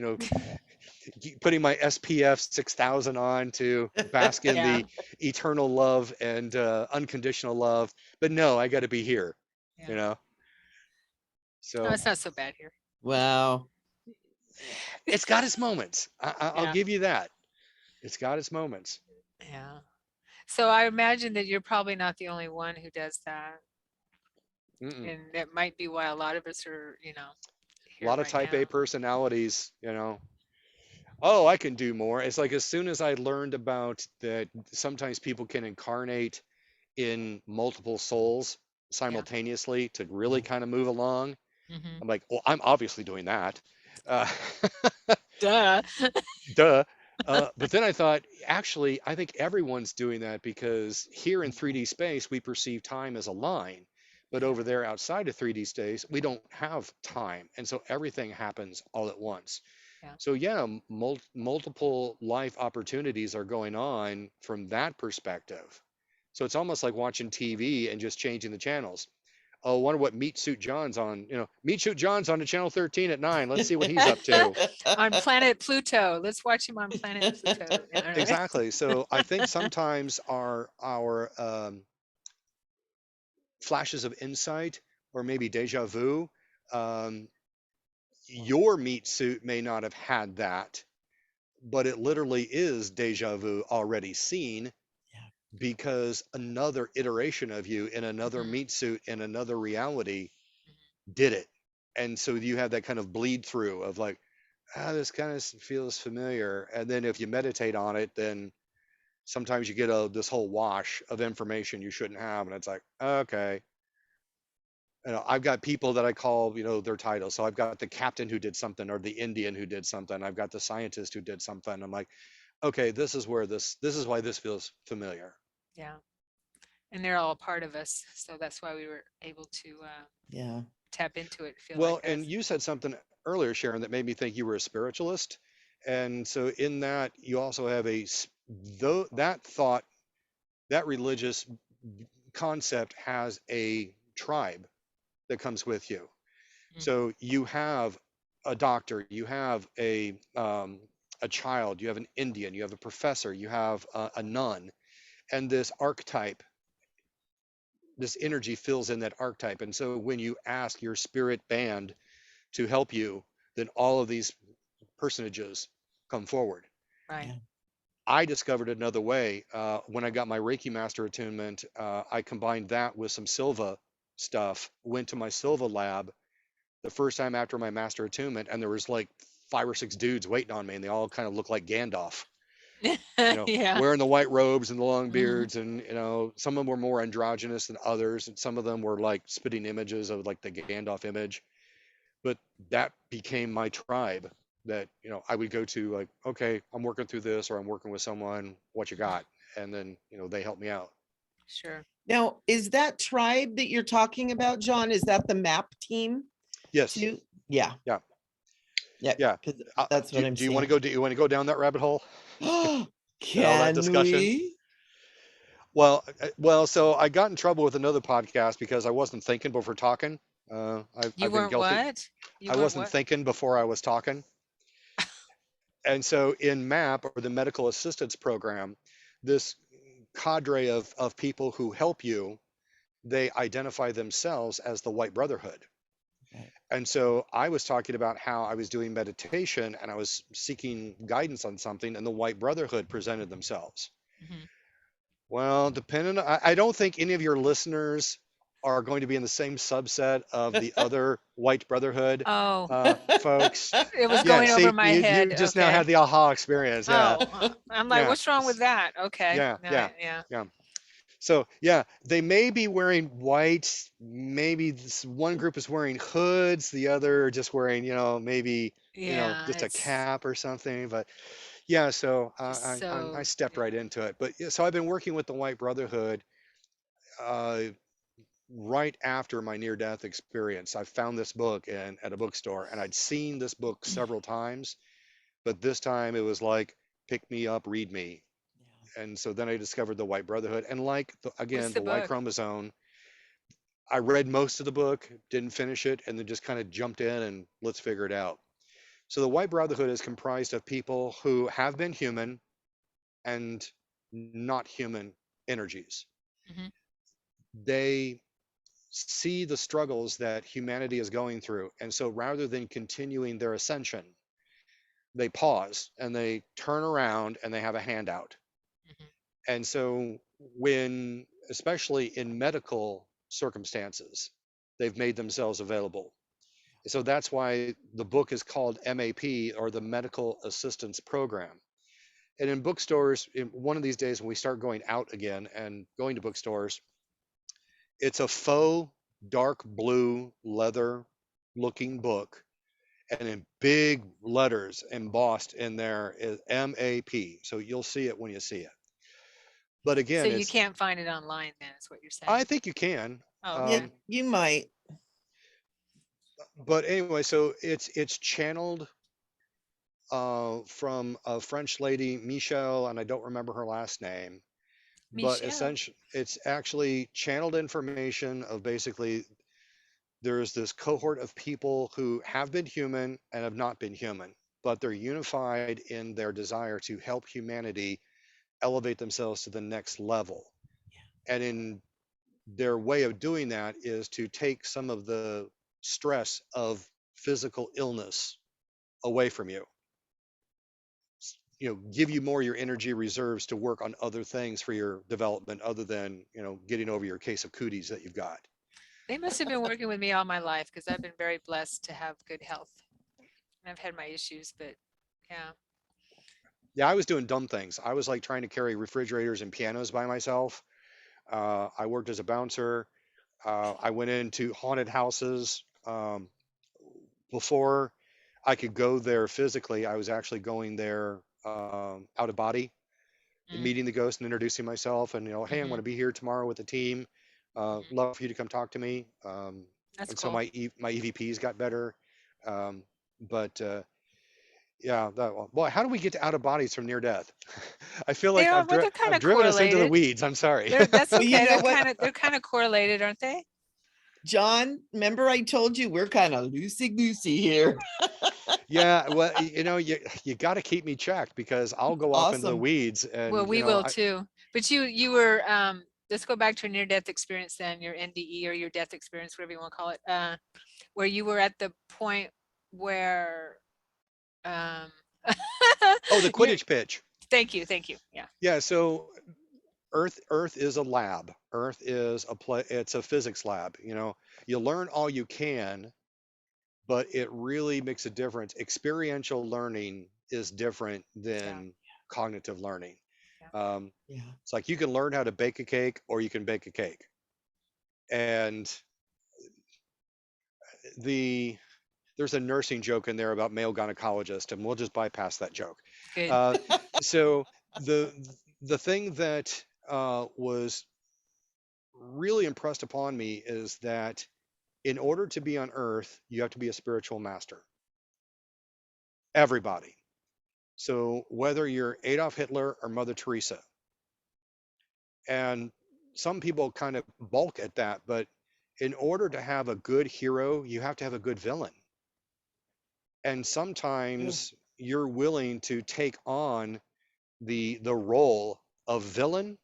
putting my SPF 6000 on to bask in Yeah. the eternal love and unconditional love. But no, I got to be here, Yeah. you know? Oh, So it's not so bad here. Wow. it's got its moments. I'll Yeah. give you that. It's got its moments. Yeah. So I imagine that you're probably not the only one who does that. Mm-mm. And that might be why a lot of us are, A here lot of right type now. A personalities, oh, I can do more. It's like as soon as I learned about that sometimes people can incarnate in multiple souls simultaneously to really kind of move along. Mhm. I'm like, well, I'm obviously doing that. Uh, Duh. duh. But then I thought, actually, I think everyone's doing that because here in 3D space, we perceive time as a line. But Yeah. over there outside of 3D space, we don't have time. And so everything happens all at once. Yeah. So, yeah, multiple life opportunities are going on from that perspective. So it's almost like watching TV and just changing the channels. Oh, I wonder what Meat Suit John's on. Meat Suit John's on to channel 13 at 9. Let's see what he's up to. On planet Pluto. Let's watch him on planet Pluto. Exactly. So I think sometimes our flashes of insight or maybe deja vu, your meat suit may not have had that, but it literally is deja vu already seen because another iteration of you in another meat suit in another reality did it. And so you have that kind of bleed through of like, this kind of feels familiar. And then if you meditate on it, then sometimes you get this whole wash of information you shouldn't have. And it's like, okay. I've got people that I call, their titles. So I've got the captain who did something or the Indian who did something. I've got the scientist who did something. I'm like, okay, this is why this feels familiar. Yeah. And they're all a part of us. So that's why we were able to tap into it. Well, and you said something earlier, Sharon, that made me think you were a spiritualist. And so in that, you also have that religious concept has a tribe that comes with you. So you have a doctor, you have a child, you have an Indian, you have a professor, you have a nun, and this archetype, this energy fills in that archetype. And so when you ask your spirit band to help you, then all of these personages come forward. Right. I discovered another way. When I got my Reiki Master attunement, I combined that with some Silva stuff, went to my Silva lab. the first time after my master attunement, and there was like 5 or 6 dudes waiting on me, and they all kind of looked like Gandalf, Yeah. wearing the white robes and the long Mhm. beards, and some of them were more androgynous than others, and some of them were like spitting images of like the Gandalf image. But that became my tribe that I would go to, like, okay, I'm working through this, or I'm working with someone, what you got? And then they help me out. Sure. Now, is that tribe that you're talking about, John? Is that the MAP team Yes. too? Yeah. Yeah. Yeah. Yeah. Because that's what I'm Do you want to seeing. go? Do you want to go down that rabbit hole and all that Can discussion? we? Well, so I got in trouble with another podcast because I wasn't thinking before talking. You I've been weren't guilty. what? You I weren't wasn't what? thinking before I was talking. And so in MAP, or the Medical Assistance Program, this cadre of people who help you, they identify themselves as the White Brotherhood. Okay. And so I was talking about how I was doing meditation and I was seeking guidance on something, and the White Brotherhood presented themselves. Mhm. Well, I don't think any of your listeners are going to be in the same subset of the other White Brotherhood Oh, folks. it was Yeah, going over see, my you head. just now Okay. had the aha experience. Yeah, Oh, I'm like, yeah, what's wrong with that? Okay. yeah, No, yeah, yeah. yeah. So yeah, they may be wearing white. Maybe one group is wearing hoods, the other are just wearing, maybe, Yeah, just a it's cap or something. But yeah, so just I so, stepped right yeah. into it. But yeah, so I've been working with the White Brotherhood uh, right after my near-death experience. I found this book at a bookstore, and I'd seen this book several times, but this time it was like, pick me up, read me. And so then I discovered the White Brotherhood, and like What's again, the the Y book? chromosome. I read most of the book, didn't finish it, and then just kind of jumped in and let's figure it out. So the White Brotherhood is comprised of people who have been human and not human energies. Hmm. They see the struggles that humanity is going through. And so rather than continuing their ascension, they pause and they turn around and they have a handout. Hmm. And so when, especially in medical circumstances, they've made themselves available. So that's why the book is called MAP, or the Medical Assistance Program. And in bookstores, one of these days when we start going out again and going to bookstores, it's a faux dark blue leather looking book, and in big letters embossed in there is MAP. So you'll see it when you see it. But So again, you can't find it online then, is what you're saying. I think you can. Oh, Yeah, okay. you might. But anyway, so it's channeled from a French lady, Michele, and I don't remember her last name. But Michelle. essentially, it's actually channeled information of basically there's this cohort of people who have been human and have not been human, but they're unified in their desire to help humanity elevate themselves to the next level. And in their way of doing that is to take some of the stress of physical illness away from you. Give you more your energy reserves to work on other things for your development, other than getting over your case of cooties that you've got. They must have been working with me all my life because I've been very blessed to have good health. And I've had my issues, but yeah. Yeah, I was doing dumb things. I was like trying to carry refrigerators and pianos by myself. I worked as a bouncer. I went into haunted houses. Before I could go there physically, I was actually going there out of body, Mm, meeting the ghost and introducing myself, and hey, I'm going hmm. to be here tomorrow with the team. Hmm. Love for you to come talk to me. That's And so cool. my EVPs got better. Um, but yeah, boy, how do we get to out of bodies from near death? I feel They like are, well, they're kind I've of driven us into the correlated. weeds. I'm sorry. That's Well, you okay. know what, They're kind of correlated, aren't they? John, remember I told you we're kind of loosey-goosey here. Yeah, well, you got to keep me checked because I'll go off into the Awesome. weeds, Well, and we will too. But you were let's go back to your near death experience then, your NDE or your death experience, whatever you want to call it, where you were at the point where um oh, the you're, Quidditch pitch. thank you. Yeah. Yeah, so Earth is a lab. Earth is a play. It's a physics lab. You learn all you can, but it really makes a difference. Experiential learning is different than cognitive learning. Um, Yeah. it's like you can learn how to bake a cake or you can bake a cake. And there's a nursing joke in there about male gynecologist, and we'll just bypass that joke. Good. So the the thing that was really impressed upon me is that in order to be on earth, you have to be a spiritual master. Everybody. So whether you're Adolf Hitler or Mother Teresa, and some people kind of balk at that, but in order to have a good hero, you have to have a good villain. And sometimes you're willing to take on the role of villain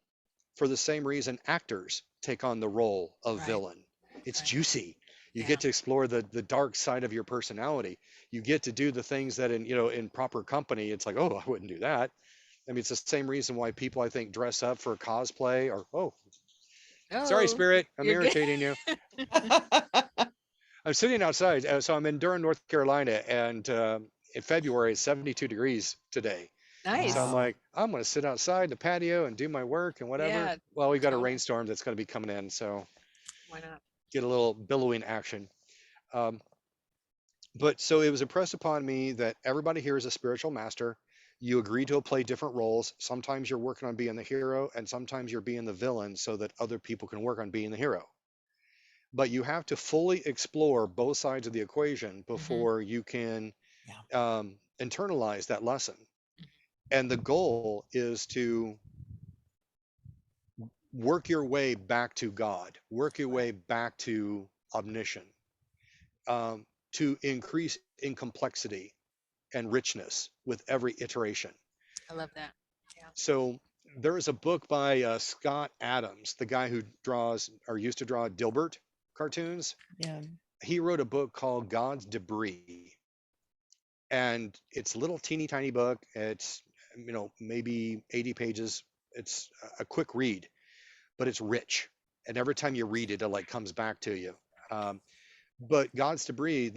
for the same reason actors take on the role of Right. villain. It's Right. juicy. You Yeah. get to explore the dark side of your personality. You get to do the things that in proper company, it's like, oh, I wouldn't do that. I mean, it's the same reason why people, I think, dress up for cosplay or, oh, sorry, Oh, Spirit, I'm you're good. irritating you. I'm sitting outside. So I'm in Durham, North Carolina, and in February, it's 72 degrees today. Nice. So I'm Wow. like, I'm going to sit outside in the patio and do my work and whatever. Yeah, Well, we've got a totally. rainstorm that's going to be coming in, so Why not? get a little billowing action. Um, but so it was impressed upon me that everybody here is a spiritual master. You agree to play different roles. Sometimes you're working on being the hero, and sometimes you're being the villain so that other people can work on being the hero. But you have to fully explore both sides of the equation before you can internalize that lesson. And the goal is to work your way back to God, work your way back to omniscient, to increase in complexity and richness with every iteration. I love that. Yeah. So there is a book by Scott Adams, the guy who draws or used to draw Dilbert cartoons. Yeah. He wrote a book called God's Debris. And it's a little teeny tiny book. It's, maybe 80 pages. It's a quick read, but it's rich. And every time you read it, it like comes back to you. But God's Debris,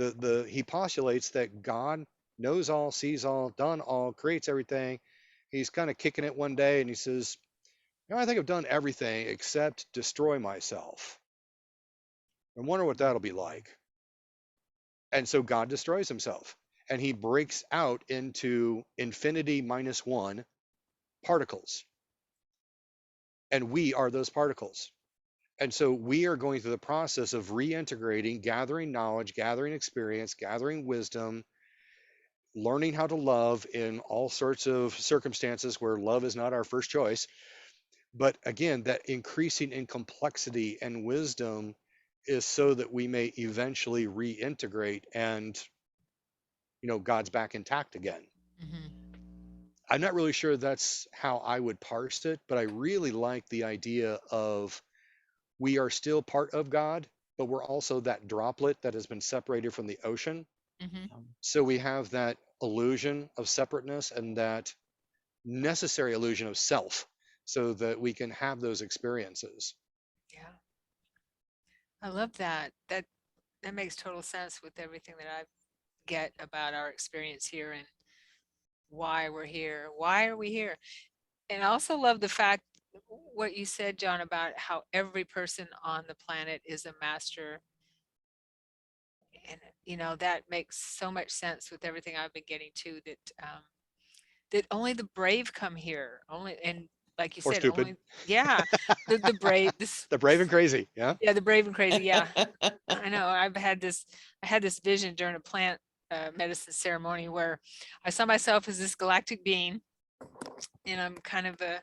he postulates that God knows all, sees all, done all, creates everything. He's kind of kicking it one day and he says, I think I've done everything except destroy myself. I wonder what that'll be like. And so God destroys himself and he breaks out into infinity minus one particles. And we are those particles. And so we are going through the process of reintegrating, gathering knowledge, gathering experience, gathering wisdom, learning how to love in all sorts of circumstances where love is not our first choice. But again, that increasing in complexity and wisdom is so that we may eventually reintegrate and, God's back intact again. I'm not really sure that's how I would parse it, but I really like the idea of we are still part of God, but we're also that droplet that has been separated from the ocean. So we have that illusion of separateness and that necessary illusion of self so that we can have those experiences. Yeah. I love that. That makes total sense with everything that I get about our experience here and why we're here. Why are we here? And I also love the fact what you said, John, about how every person on the planet is a master. And that makes so much sense with everything I've been getting to, that only the brave come here. Only, and like you Or said, stupid. the brave, The brave and crazy. Yeah. yeah, the brave and crazy. Yeah. I know. I had this vision during a plant medicine ceremony where I saw myself as this galactic being, and I'm kind of a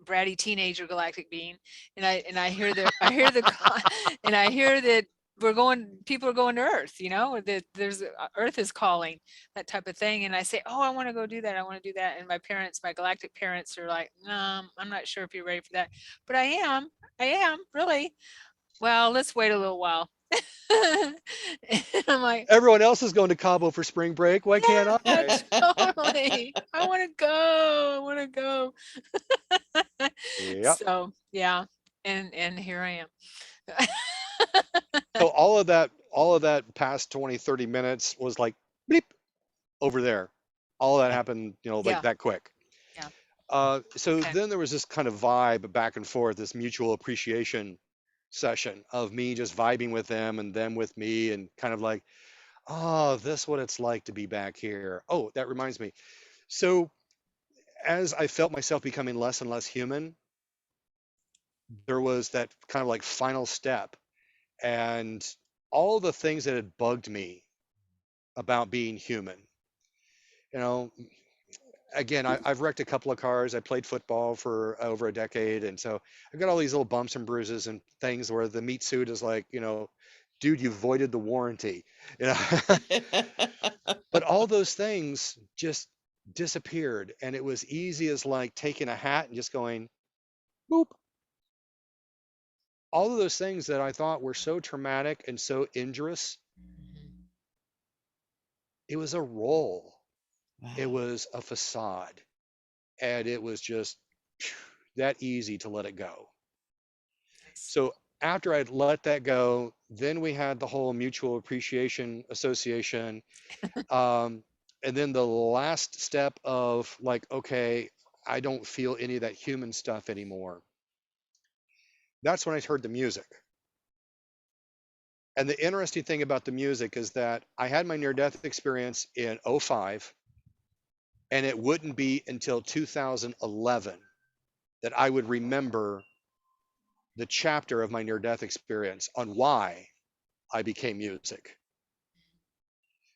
bratty teenager galactic being, and I hear the and I hear that people are going to Earth, that there's Earth is calling, that type of thing. And I say, oh, I want to go do that. I want to do that. And my galactic parents are like, no, I'm not sure if you're ready for that, but I am really. Well, let's wait a little while. And I'm like, everyone else is going to Cabo for spring break. Why can't I? totally. I want to go. Yep. So yeah, and here I am. So all of that all of that past 20, 30 minutes was like bleep over there. All that happened, like Yeah. that quick. Yeah. So Okay. then there was this kind of vibe back and forth, this mutual appreciation session of me just vibing with them with me, and kind of like, oh, this what it's like to be back here. Oh, that reminds me. So as I felt myself becoming less and less human, there was that kind of like final step, and all the things that had bugged me about being human. You know, again, I've wrecked a couple of cars. I played football for over a decade, and so I've got all these little bumps and bruises and things where the meat suit is like, dude, you voided the warranty. You know, but all those things just disappeared, and it was easy as like taking a hat and just going, boop. All of those things that I thought were so traumatic and so injurious, it was a role. It Wow. was a facade, and it was just that easy to let it go. Nice. So after I'd let that go, then we had the whole Mutual Appreciation Association. And then the last step of like, okay, I don't feel any of that human stuff anymore. That's when I heard the music. And the interesting thing about the music is that I had my near-death experience in '05, and it wouldn't be until 2011 that I would remember the chapter of my near-death experience on why I became music.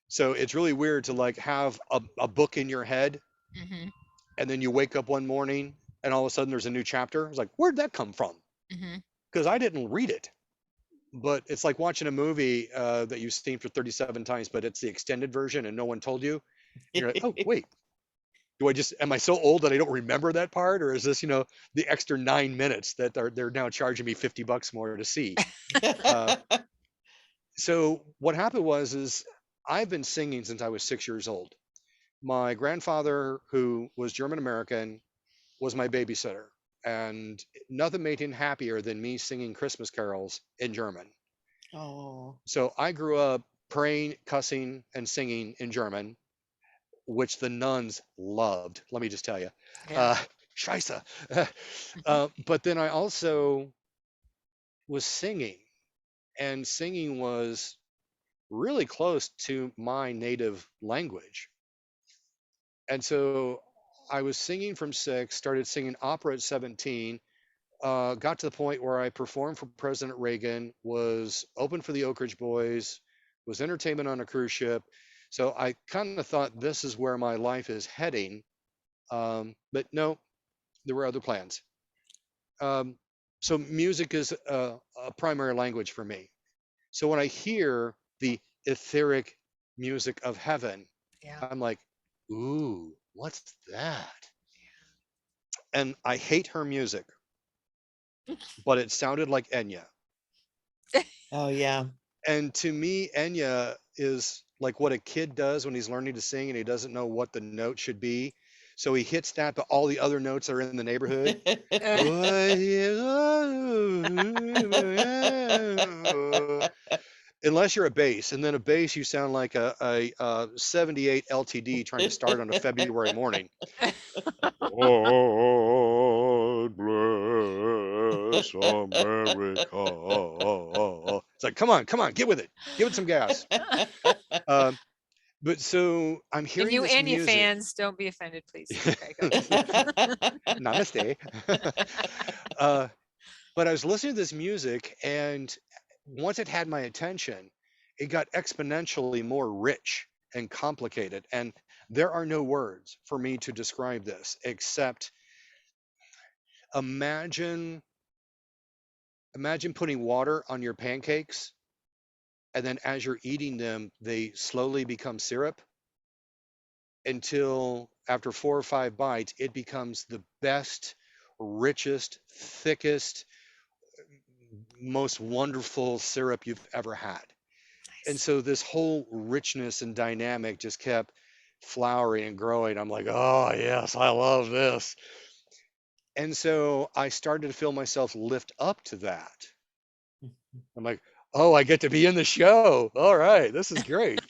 So it's really weird to like have a book in your head, Mm-hmm. and then you wake up one morning and all of a sudden there's a new chapter. It's like, where'd that come from? Mm-hmm. Because I didn't read it. But it's like watching a movie that you've seen for 37 times, but it's the extended version and no one told you. You're like, oh, wait, am I so old that I don't remember that part? Or is this, the extra 9 minutes that they're now charging me $50 more to see? So what happened is I've been singing since I was 6 years old. My grandfather, who was German American, was my babysitter, and nothing made him happier than me singing Christmas carols in German. Oh. So I grew up praying, cussing, and singing in German, which the nuns loved. Let me just tell you, Yeah. Scheiße. But then I also was singing, and singing was really close to my native language. And so I was singing from 6, started singing opera at 17, got to the point where I performed for President Reagan, was open for the Oak Ridge Boys, was entertainment on a cruise ship. So I kind of thought this is where my life is heading. But no, there were other plans. So music is a primary language for me. So when I hear the etheric music of heaven, Yeah. I'm like, ooh, what's that? And I hate her music, but it sounded like Enya. Oh yeah. And to me, Enya is like what a kid does when he's learning to sing and he doesn't know what the note should be. So he hits that, but all the other notes are in the neighborhood. Unless you're a bass, and then a bass, you sound like a 78 LTD trying to start on a February morning. God bless America. It's like, come on, get with it. Give it some gas. But so I'm And hearing you this Enya music. fans, don't be offended, please. Okay, go. Namaste. But I was listening to this music, and once it had my attention, it got exponentially more rich and complicated. And there are no words for me to describe this except imagine putting water on your pancakes, and then as you're eating them, they slowly become syrup until after 4 or 5 bites, it becomes the best, richest, thickest, most wonderful syrup you've ever had. And so this whole richness and dynamic just kept flowering and growing. I'm like, oh, yes, I love this. And so I started to feel myself lift up to that. I'm like, oh, I get to be in the show. All right, this is great.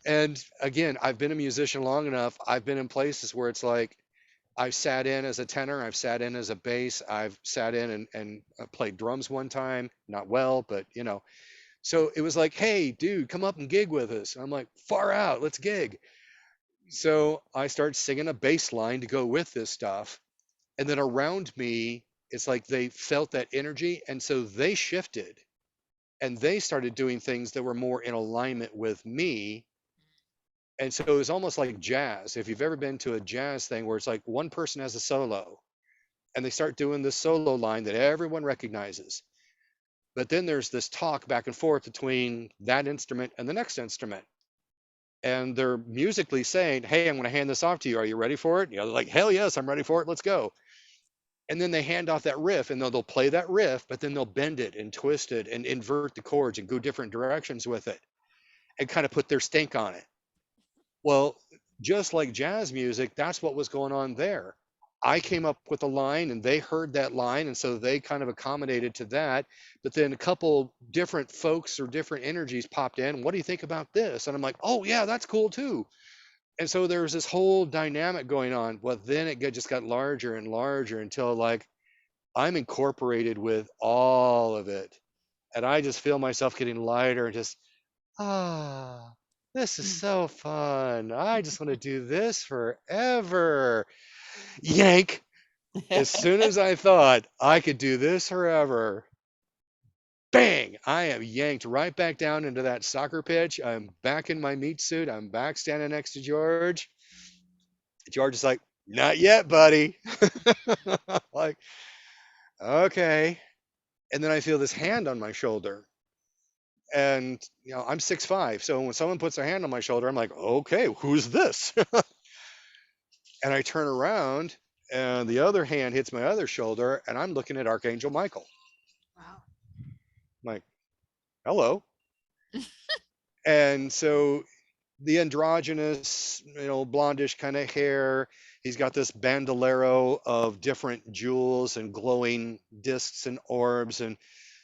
And again, I've been a musician long enough. I've been in places where it's like I've sat in as a tenor, I've sat in as a bass, I've sat in and played drums one time, not well, but you know. So it was like, hey, dude, come up and gig with us. And I'm like, far out, let's gig. So I start singing a bass line to go with this stuff. And then around me, it's like they felt that energy. And so they shifted and they started doing things that were more in alignment with me. And so it was almost like jazz. If you've ever been to a jazz thing where it's like one person has a solo and they start doing this solo line that everyone recognizes. But then there's this talk back and forth between that instrument and the next instrument. And they're musically saying, hey, I'm going to hand this off to you. Are you ready for it? You know, they're like, hell yes, I'm ready for it. Let's go. And then they hand off that riff and they'll play that riff, but then they'll bend it and twist it and invert the chords and go different directions with it and kind of put their stink on it. Well, just like jazz music, that's what was going on there. I came up with a line and they heard that line. And so they kind of accommodated to that. But then a couple different folks or different energies popped in. What do you think about this? And I'm like, oh, yeah, that's cool too. And so there was this whole dynamic going on. Well, then just got larger and larger until like I'm incorporated with all of it. And I just feel myself getting lighter and just, ah, this is so fun. I just want to do this forever. Yank. As soon as I thought I could do this forever, bang, I am yanked right back down into that soccer pitch. I'm back in my meat suit. I'm back standing next to George. George is like, not yet, buddy. Like, okay. And then I feel this hand on my shoulder. And, you know, I'm 6'5". So when someone puts their hand on my shoulder, I'm like, okay, who's this? And I turn around and the other hand hits my other shoulder and I'm looking at Archangel Michael. Wow. I'm like, hello. And so the androgynous, you know, blondish kind of hair, he's got this bandolero of different jewels and glowing discs and orbs, and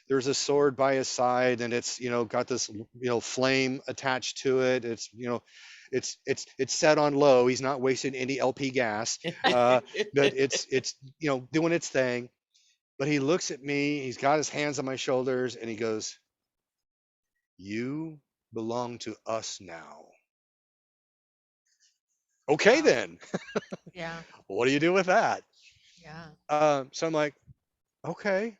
there's a sword by his side and it's, you know, got this, you know, flame attached to it. It's, you know, it's set on low. He's not wasting any LP gas, but it's you know, doing its thing. But he looks at me, he's got his hands on my shoulders and he goes, you belong to us now. Okay, Wow. then. Yeah. What do you do with that? Yeah. So I'm like, okay.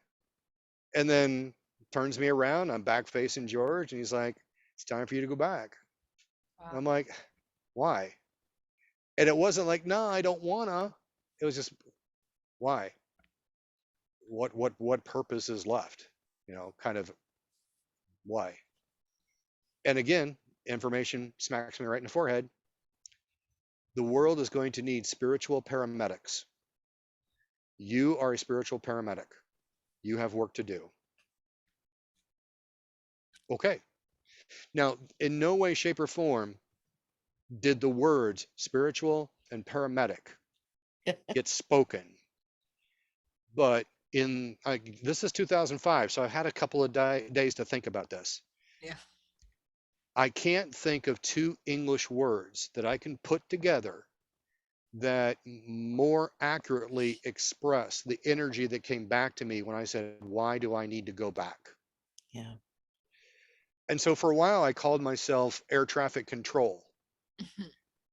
And then turns me around. I'm back facing George, and he's like, it's time for you to go back. And I'm Wow. like, why? And it wasn't like, no, I don't wanna. It was just, why? What purpose is left? You know, kind of why? And again, information smacks me right in the forehead. The world is going to need spiritual paramedics. You are a spiritual paramedic. You have work to do. Okay. Now, in no way, shape, or form did the words spiritual and paramedic get spoken. But this is 2005, so I've had a couple of days to think about this. Yeah. I can't think of two English words that I can put together that more accurately express the energy that came back to me when I said, why do I need to go back? Yeah. And so for a while, I called myself air traffic control.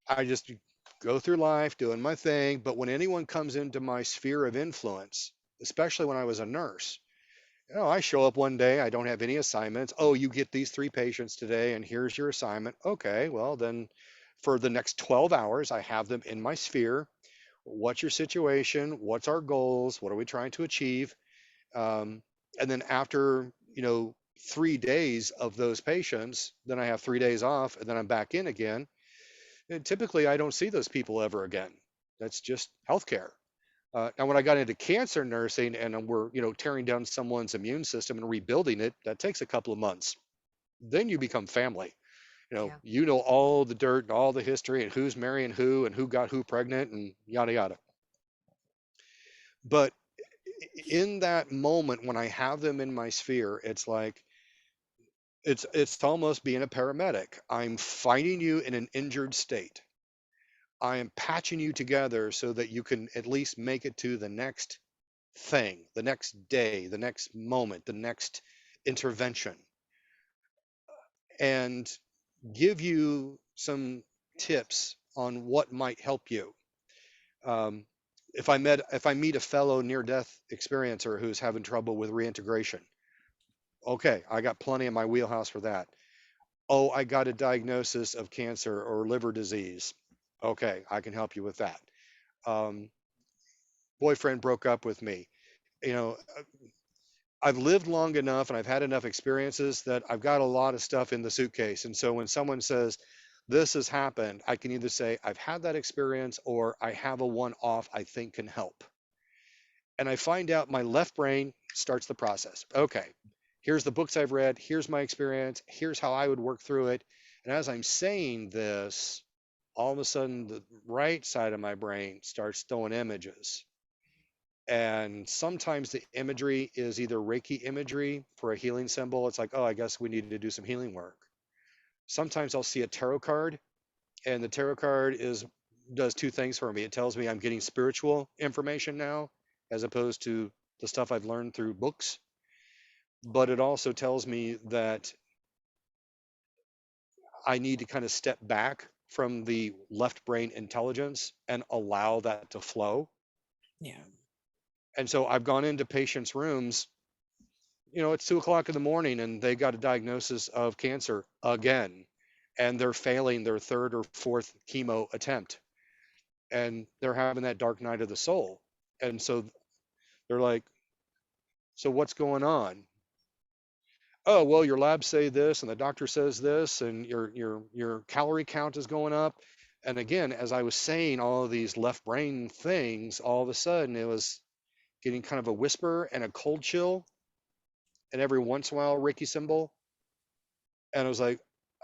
I just go through life doing my thing. But when anyone comes into my sphere of influence, especially when I was a nurse, you know, I show up one day, I don't have any assignments. Oh, you get these 3 patients today, and here's your assignment. Okay, well, then for the next 12 hours, I have them in my sphere. What's your situation? What's our goals? What are we trying to achieve? And then after, you know, 3 days of those patients, then I have 3 days off, and then I'm back in again. And typically, I don't see those people ever again. That's just healthcare. Now, when I got into cancer nursing and we're, you know, tearing down someone's immune system and rebuilding it, that takes a couple of months. Then you become family. Yeah. You know all the dirt and all the history and who's marrying who and who got who pregnant and yada yada. But in that moment when I have them in my sphere, it's like It's almost being a paramedic. I'm finding you in an injured state. I am patching you together so that you can at least make it to the next thing, the next day, the next moment, the next intervention, and give you some tips on what might help you. Um, if I meet a fellow near-death experiencer who's having trouble with reintegration, okay, I got plenty in my wheelhouse for that. Oh, I got a diagnosis of cancer or liver disease. Okay, I can help you with that. Um, Boyfriend broke up with me. You know, I've lived long enough and I've had enough experiences that I've got a lot of stuff in the suitcase. And so when someone says, this has happened, I can either say, I've had that experience, or I have a one off I think can help. And I find out my left brain starts the process. Okay, here's the books I've read, here's my experience, here's how I would work through it. And as I'm saying this, all of a sudden the right side of my brain starts throwing images. And sometimes the imagery is either Reiki imagery for a healing symbol. It's like, oh, I guess we need to do some healing work. Sometimes I'll see a tarot card, and the tarot card does two things for me. It tells me I'm getting spiritual information now, as opposed to the stuff I've learned through books. But it also tells me that I need to kind of step back from the left brain intelligence and allow that to flow. Yeah. And so I've gone into patients' rooms, it's 2 o'clock in the morning and they got a diagnosis of cancer again, and they're failing their third or fourth chemo attempt, and they're having that dark night of the soul. And so they're like, so what's going on? Oh, well, your labs say this and the doctor says this, and your calorie count is going up. And again, as I was saying all of these left brain things, all of a sudden it was getting kind of a whisper and a cold chill, and every once in a while Reiki symbol. And I was like,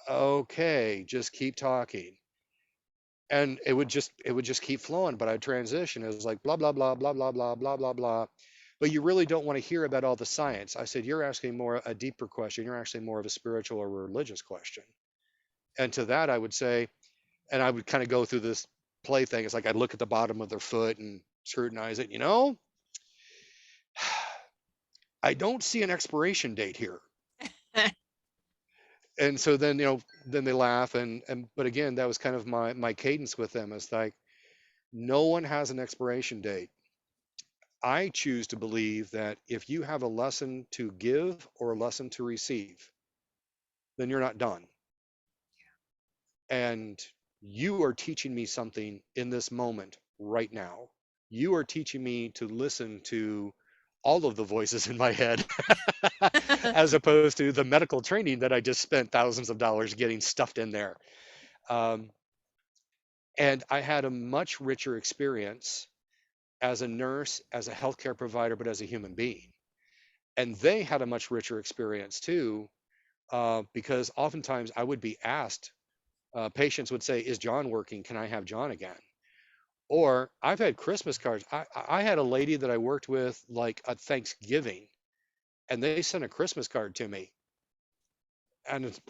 okay, just keep talking. And it would just keep flowing, but I'd transition. It was like blah blah blah blah blah blah blah blah blah. But you really don't want to hear about all the science. I said, you're asking more a deeper question. You're actually more of a spiritual or religious question. And to that I would say, and I would kind of go through this play thing. It's like I'd look at the bottom of their foot and scrutinize it, I don't see an expiration date here. And so then they laugh, but again, that was kind of my cadence with them. It's like, no one has an expiration date. I choose to believe that if you have a lesson to give or a lesson to receive, then you're not done. And you are teaching me something in this moment right now. You are teaching me to listen to all of the voices in my head as opposed to the medical training that I just spent thousands of dollars getting stuffed in there. Um, and I had a much richer experience as a nurse, as a healthcare provider, but as a human being. And they had a much richer experience too, because oftentimes I would be asked, patients would say, is John working? Can I have John again? Or I've had Christmas cards. I had a lady that I worked with like at Thanksgiving, and they sent a Christmas card to me. And it's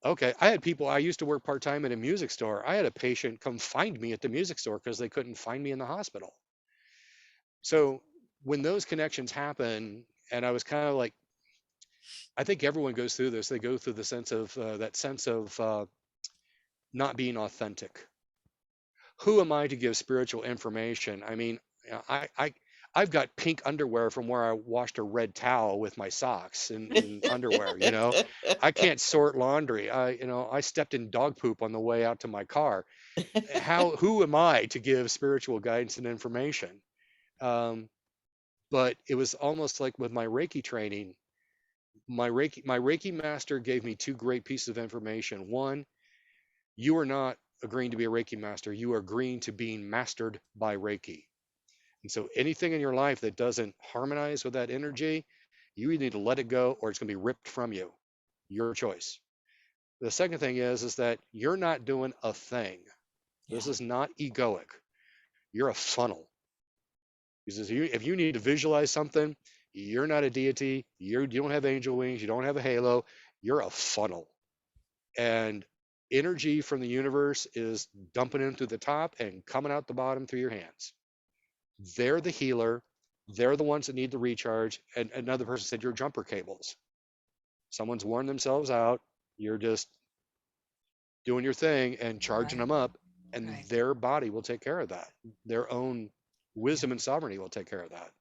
okay. I had people, I used to work part-time at a music store. I had a patient come find me at the music store because they couldn't find me in the hospital. So when those connections happen, and I was kind of like, I think everyone goes through this. They go through the sense of that sense of not being authentic. Who am I to give spiritual information? I mean, I've got pink underwear from where I washed a red towel with my socks and underwear. I can't sort laundry. I stepped in dog poop on the way out to my car. Who am I to give spiritual guidance and information? But it was almost like with my Reiki training, my Reiki master gave me two great pieces of information. One, you are not agreeing to be a Reiki master. You are agreeing to being mastered by Reiki. And so anything in your life that doesn't harmonize with that energy, you either need to let it go or it's going to be ripped from you. Your choice. The second thing is that you're not doing a thing. This is not egoic. You're a funnel. He says, if you need to visualize something, You're not a deity. You don't have angel wings. You don't have a halo. You're a funnel. And energy from the universe is dumping in through the top and coming out the bottom through your hands. They're the healer. They're the ones that need the recharge. And another person said, you're jumper cables. Someone's worn themselves out. You're just doing your thing and charging Right. them up, and Right. their body will take care of that. Their own wisdom and sovereignty will take care of that.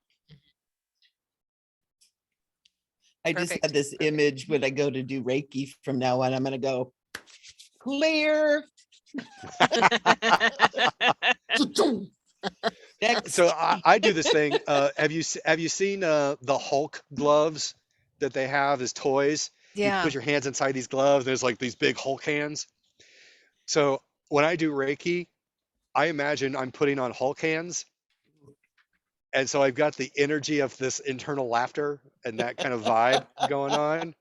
I just had Perfect. this Perfect. image when I go to do Reiki from now on. I'm going to go clear. Next. So I do this thing. Have you seen the Hulk gloves that they have as toys? You Yeah. put your hands inside these gloves. There's like these big Hulk hands. So when I do Reiki, I imagine I'm putting on Hulk hands. And so I've got the energy of this internal laughter and that kind of vibe going on.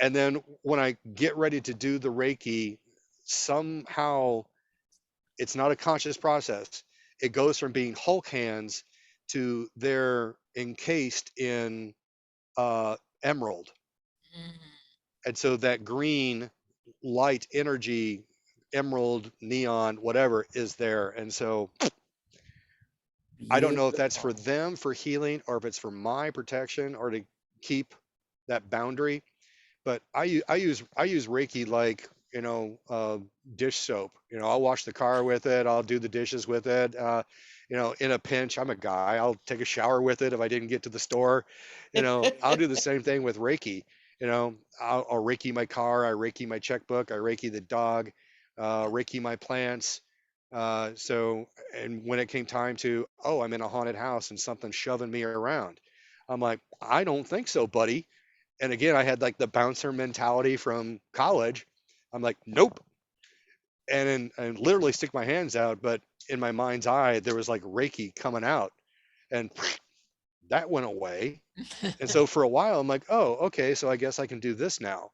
And then when I get ready to do the Reiki, somehow it's not a conscious process. It goes from being Hulk hands to they're encased in emerald. Mhm. And so that green light energy, emerald, neon, whatever is there. And so I don't know if that's for Beautiful. them for healing or if it's for my protection or to keep that boundary. But I use Reiki like, dish soap. I'll wash the car with it. I'll do the dishes with it. In a pinch, I'm a guy. I'll take a shower with it if I didn't get to the store. I'll do the same thing with Reiki. I'll Reiki my car. I Reiki my checkbook. I Reiki the dog. Reiki my plants. And when it came time to, oh, I'm in a haunted house and something's shoving me around, I'm like, I don't think so, buddy. And again, I had like the bouncer mentality from college. I'm like, nope. And literally stick my hands out, but in my mind's eye, there was like Reiki coming out, and that went away. And so for a while, I'm like, oh, okay, so I guess I can do this now.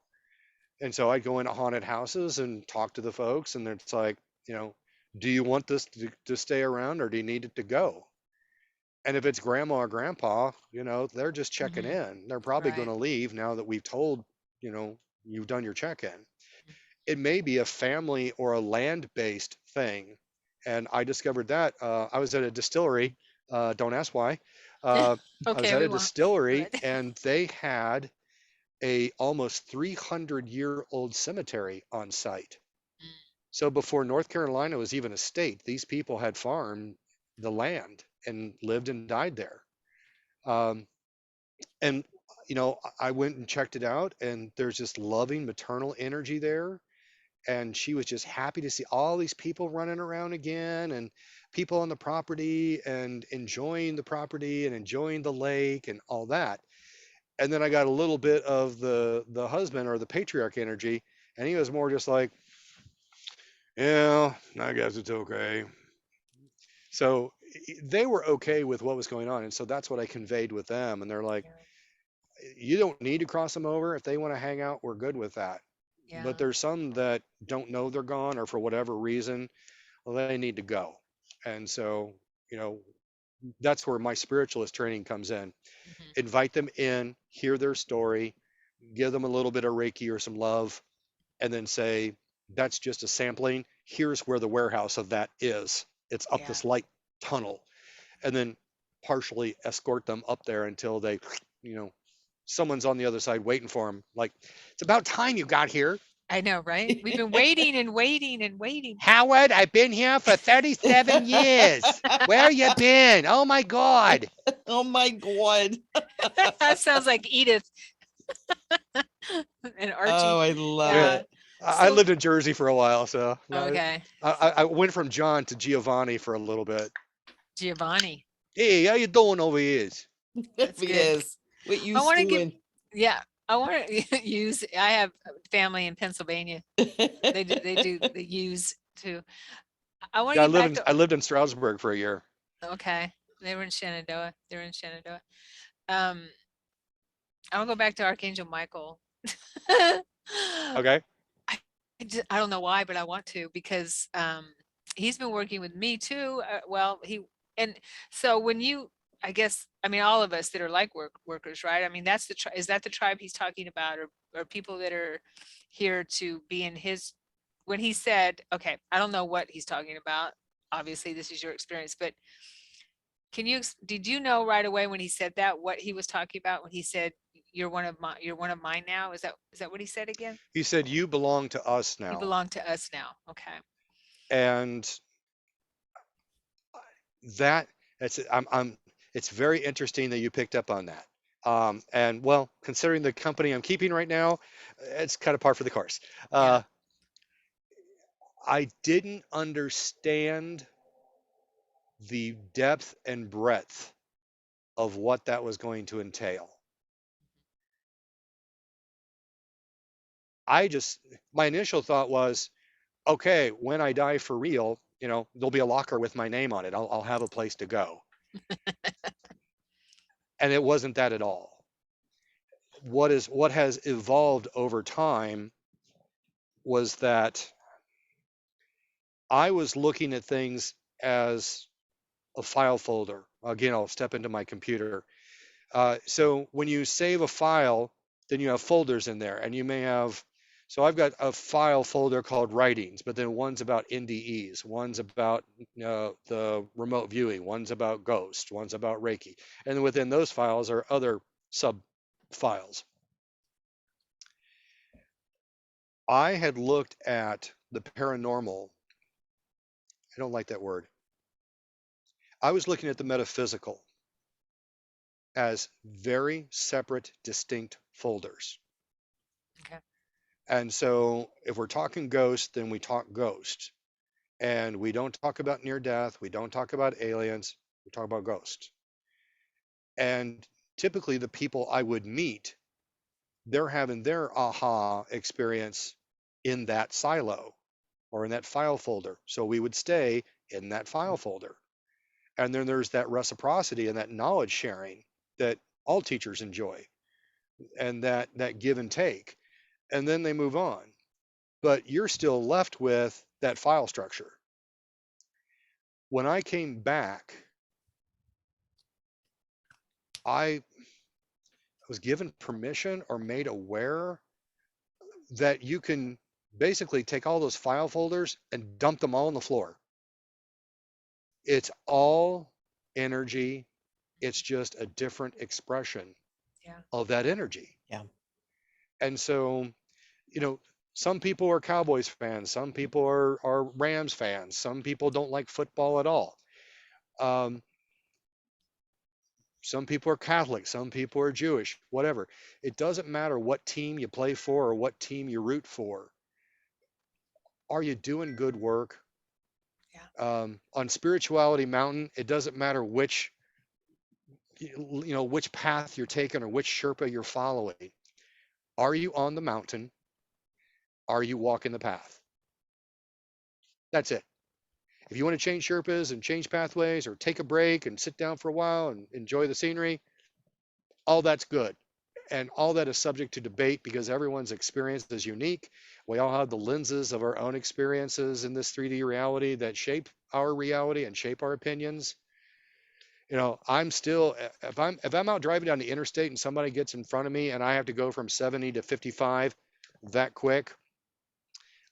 And so I'd go into haunted houses and talk to the folks, and it's like, do you want this to stay around or do you need it to go? And if it's grandma or grandpa, they're just checking Mhm. in. They're probably going Right. to leave now that we've told, you've done your check-in. It may be a family or a land-based thing. And I discovered that I was at a distillery. Don't ask why. I was Okay, at we a won't. distillery But and they had a almost 300-year-old cemetery on site. So before North Carolina was even a state, these people had farmed the land and lived and died there. Um, and I went and checked it out, and there's just loving maternal energy there. And she was just happy to see all these people running around again, and people on the property and enjoying the property and enjoying the lake and all that. And then I got a little bit of the husband or the patriarch energy, and he was more just like, yeah, I guess it's okay. So they were okay with what was going on, and so that's what I conveyed with them. And they're like, you don't need to cross them over. If they want to hang out, we're good with that. yeah. But there's some that don't know they're gone, or for whatever reason, well, they need to go. And so, you know, that's where my spiritualist training comes in. Mhm. Invite them in, hear their story, give them a little bit of Reiki or some love, and then say, that's just a sampling. Here's where the warehouse of that is. It's up Yeah. this light tunnel. And then partially escort them up there until they, someone's on the other side waiting for them. Like, it's about time you got here. I know, right? We've been waiting and waiting and waiting. Howard, I've been here for 37 years. Where you been? Oh my God. Oh my God. That sounds like Edith and Archie. Oh, I love Yeah. it. I So- lived in Jersey for a while, so Okay. I went from John to Giovanni for a little bit. Giovanni. Hey, how you doing over here? That's good. Yes. What you I want to give, doing? yeah, I want to use, I have family in Pennsylvania. They use too. I want to Yeah, get back to, I lived in Stroudsburg for a year. okay. They were in Shenandoah. They're in Shenandoah. I want to go back to Archangel Michael. Okay. I don't know why, but I want to, because he's been working with me too. And so when you I guess, I mean, all of us that are like workers, right? I mean, that's the is that the tribe he's talking about, or people that are here to be in his, when he said, okay, I don't know what he's talking about. Obviously, this is your experience, but did you know right away when he said that, what he was talking about when he said, you're one of mine now? Is that what he said again? He said, "You belong to us You now." belong to us now. Okay. And that it's it's very interesting that you picked up on that. And well, considering the company I'm keeping right now, it's kind of par for the course. Yeah. I didn't understand the depth and breadth of what that was going to entail. My initial thought was, okay, when I die for real, there'll be a locker with my name on it. I'll have a place to go. And it wasn't that at all. What has evolved over time was that I was looking at things as a file folder. Again, I'll step into my computer. So when you save a file, then you have folders in there, and you may have. So I've got a file folder called writings, but then one's about NDEs, one's about the remote viewing, one's about Ghost, one's about Reiki, and then within those files are other sub files. I had looked at the paranormal. I don't like that word. I was looking at the metaphysical as very separate, distinct folders. Okay. And so if we're talking ghost, then we talk ghost. And we don't talk about near death. We don't talk about aliens. We talk about ghost. And typically the people I would meet, they're having their aha experience in that silo or in that file folder. So we would stay in that file folder. And then there's that reciprocity and that knowledge sharing that all teachers enjoy, and that give and take. And then they move on. But you're still left with that file structure. When I came back, I was given permission or made aware that you can basically take all those file folders and dump them all on the floor. It's all energy. It's just a different expression of that energy. Yeah. And so, some people are Cowboys fans, some people are Rams fans, some people don't like football at all. Some people are Catholic, some people are Jewish, whatever. It doesn't matter what team you play for or what team you root for. Are you doing good work? Yeah. On Spirituality Mountain, it doesn't matter which path you're taking or which Sherpa you're following. Are you on the mountain? Are you walking the path? That's it. If you want to change Sherpas and change pathways or take a break and sit down for a while and enjoy the scenery, all that's good. And all that is subject to debate because everyone's experience is unique. We all have the lenses of our own experiences in this 3D reality that shape our reality and shape our opinions. I'm still, if I'm out driving down the interstate and somebody gets in front of me and I have to go from 70 to 55 that quick,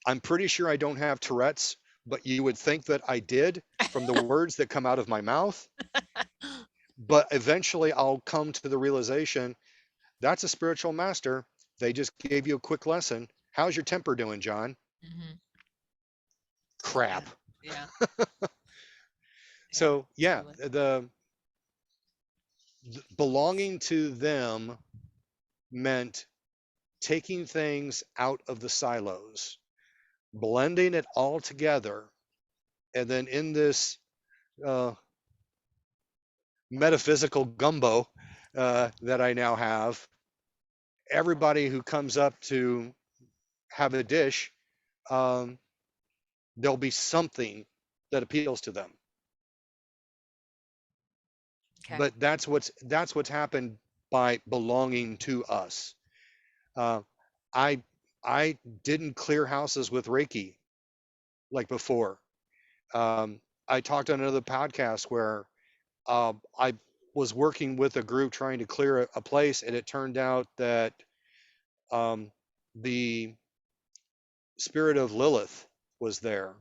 I'm pretty sure I don't have Tourette's, but you would think that I did from the words that come out of my mouth. But eventually I'll come to the realization that's a spiritual master. They just gave you a quick lesson. How's your temper doing, John? Mm-hmm. Crap. Yeah. So yeah, totally. the belonging to them meant taking things out of the silos, blending it all together, and then in this metaphysical gumbo that I now have, everybody who comes up to have a dish, there'll be something that appeals to them. Okay. But that's what's happened by belonging to us. I didn't clear houses with Reiki like before. I talked on another podcast where I was working with a group trying to clear a place, and it turned out that the spirit of Lilith was there.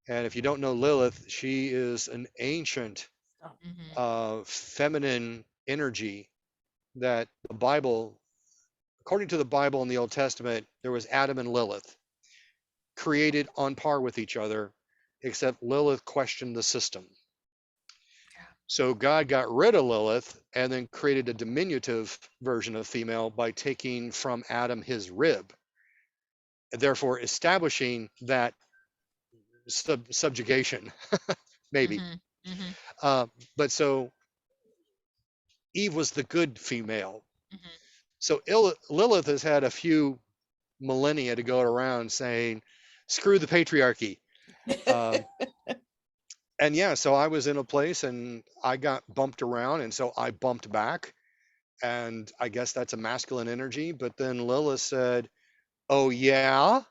And if you don't know Lilith, she is an ancient feminine energy that the Bible, according to the Bible in the Old Testament, there was Adam and Lilith created on par with each other, except Lilith questioned the system. So God got rid of Lilith and then created a diminutive version of female by taking from Adam his rib, therefore establishing that subjugation, maybe. But so Eve was the good female. So Lilith has had a few millennia to go around saying, screw the patriarchy. And yeah, so I was in a place and I got bumped around, and so I bumped back. And I guess that's a masculine energy. But then Lilith said, oh, yeah.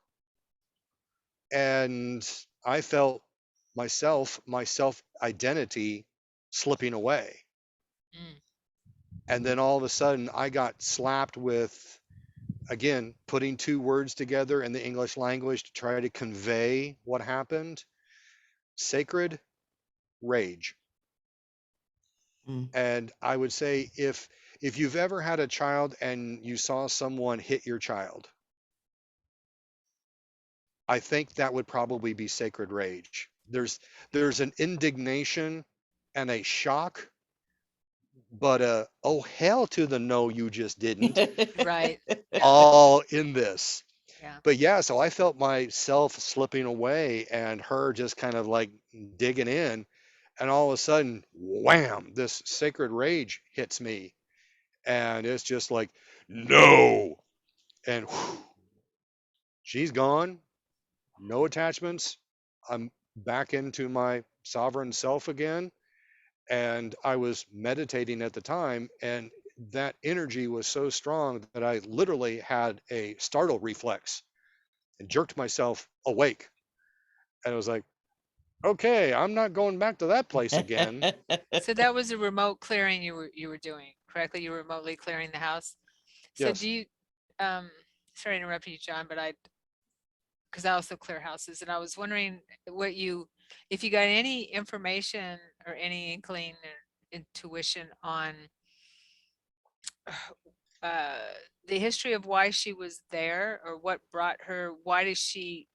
And I felt my self identity slipping away. And then all of a sudden I got slapped with, again, putting two words together in the English language to try to convey what happened: sacred rage. And I would say if you've ever had a child and you saw someone hit your child, I think that would probably be sacred rage. There's an indignation and a shock, but oh hell to the no, you just didn't. Right. All in this. Yeah. But yeah, so I felt myself slipping away and her just kind of like digging in, and all of a sudden, wham, this sacred rage hits me. And it's just like, no. And whew, she's gone. No attachments. I'm back into my sovereign self again. And I was meditating at the time, and that energy was so strong that I literally had a startle reflex and jerked myself awake. And I was like, okay, I'm not going back to that place again. So that was a remote clearing you were doing, correctly? You were remotely clearing the house. So Yes. do you, sorry to interrupt you, John, but because I also clear houses, and I was wondering if you got any information or any inkling or intuition on the history of why she was there, or what brought her, why did she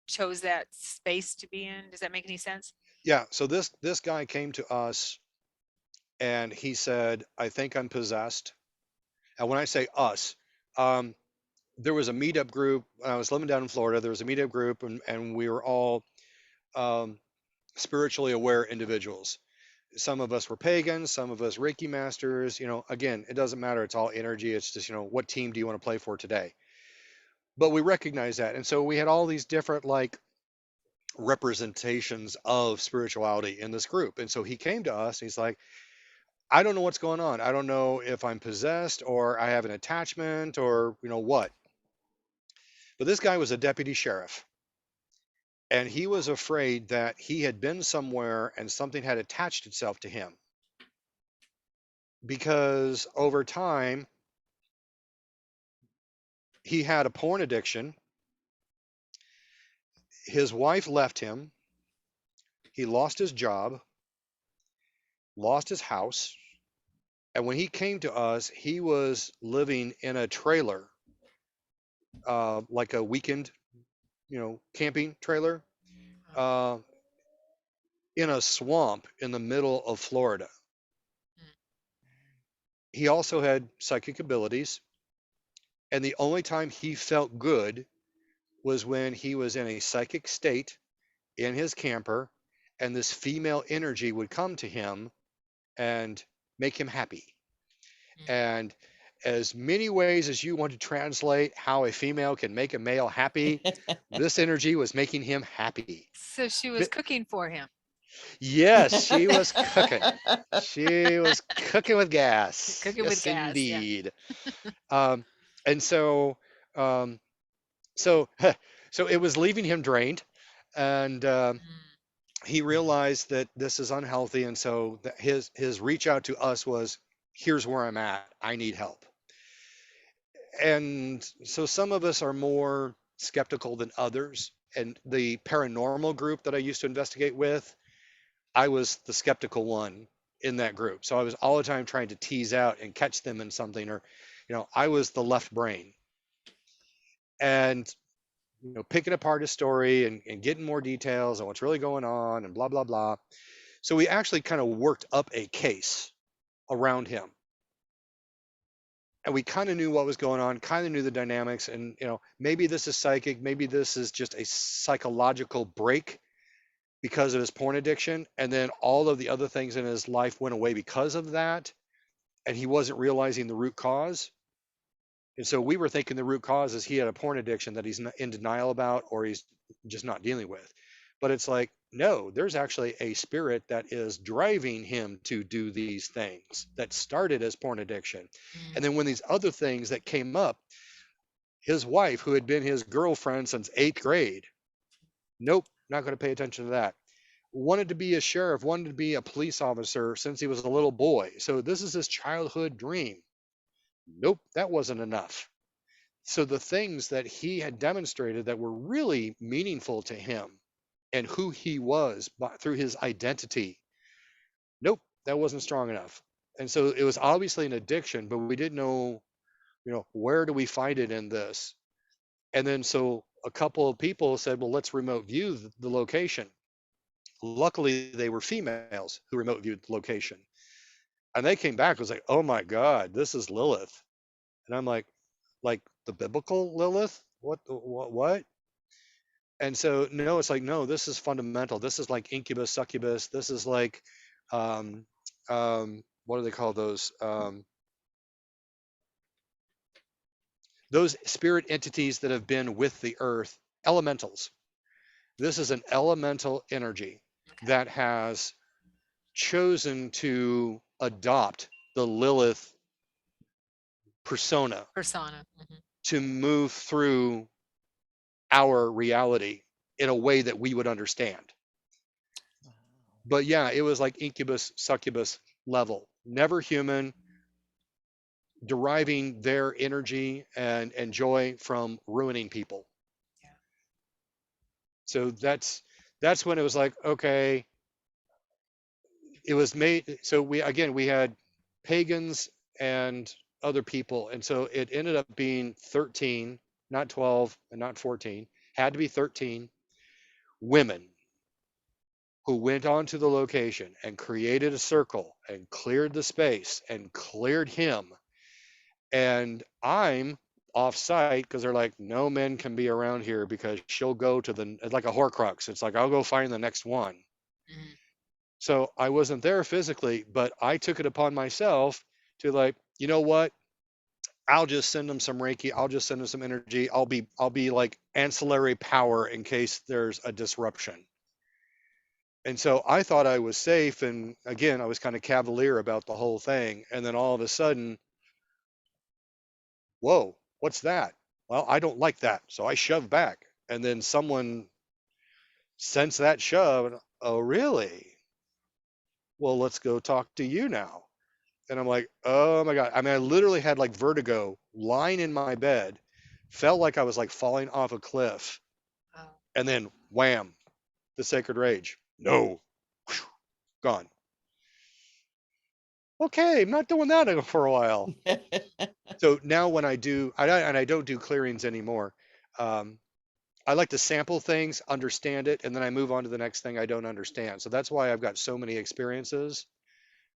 chose that space to be in? Does that make any sense? Yeah. So this guy came to us and he said, I think I'm possessed. And when I say us, there was a meetup group. When I was living down in Florida, there was a meetup group, and we were all spiritually aware individuals. Some of us were pagans, some of us Reiki masters. Again, it doesn't matter. It's all energy. It's just, what team do you want to play for today? But we recognize that. And so we had all these different like representations of spirituality in this group. And so he came to us and he's like, I don't know what's going on. I don't know if I'm possessed or I have an attachment or what. But this guy was a deputy sheriff, and he was afraid that he had been somewhere and something had attached itself to him, because over time he had a porn addiction. His wife left him. He lost his job, lost his house. And when he came to us, he was living in a trailer, like a weekend, camping trailer, in a swamp in the middle of Florida. He also had psychic abilities. And the only time he felt good was when he was in a psychic state in his camper, and this female energy would come to him and make him happy. And as many ways as you want to translate how a female can make a male happy, this energy was making him happy. So she was cooking for him. Yes, she was cooking. She was cooking with gas. Cooking with gas, indeed. Yeah. And so it was leaving him drained. And he realized that this is unhealthy, and so that his reach out to us was, here's where I'm at, I need help. And so some of us are more skeptical than others. And the paranormal group that I used to investigate with, I was the skeptical one in that group. So I was all the time trying to tease out and catch them in something, or, I was the left brain. And, picking apart a story and getting more details on what's really going on and blah, blah, blah. So we actually kind of worked up a case around him. And we kind of knew what was going on, kind of knew the dynamics. And, maybe this is psychic, maybe this is just a psychological break because of his porn addiction. And then all of the other things in his life went away because of that. And he wasn't realizing the root cause. And so we were thinking the root cause is he had a porn addiction that he's in denial about, or he's just not dealing with. But it's like, no, there's actually a spirit that is driving him to do these things that started as porn addiction. And then when these other things that came up, his wife, who had been his girlfriend since 8th grade, nope, not going to pay attention to that. Wanted to be a sheriff, wanted to be a police officer since he was a little boy. So this is his childhood dream. Nope, that wasn't enough. So the things that he had demonstrated that were really meaningful to him and who he was through his identity, nope, that wasn't strong enough. And so it was obviously an addiction, but we didn't know, where do we find it in this? And then so a couple of people said, well, let's remote view the location. Luckily, they were females who remote viewed the location. And they came back, was like, oh my God, this is Lilith. And I'm like the biblical Lilith? What? And so, no, it's like, no, this is fundamental. This is like incubus, succubus. This is like, what do they call those? Those spirit entities that have been with the earth, elementals. This is an elemental energy that has chosen to adopt the Lilith persona to move through our reality in a way that we would understand. But yeah, it was like incubus, succubus level, never human, deriving their energy and joy from ruining people. So that's when it was like, okay, it was made. So we had pagans and other people. And so it ended up being 13, not 12 and not 14, had to be 13 women who went onto the location and created a circle and cleared the space and cleared him. And I'm off site because they're like, no men can be around here because she'll go to it's like a Horcrux. It's like, I'll go find the next one. So I wasn't there physically, but I took it upon myself to like, you know what? I'll just send them some Reiki. I'll just send them some energy. I'll be like ancillary power in case there's a disruption. And so I thought I was safe. And again, I was kind of cavalier about the whole thing. And then all of a sudden, whoa, what's that? Well, I don't like that. So I shoved back. And then someone sensed that shove. And, oh, really? Well, let's go talk to you now. And I'm like, oh my God. I mean, I literally had like vertigo lying in my bed, felt like I was like falling off a cliff. And then wham, the sacred rage. No, whew, gone. Okay, I'm not doing that for a while. So now when I don't do clearings anymore. I like to sample things, understand it, and then I move on to the next thing I don't understand. So that's why I've got so many experiences.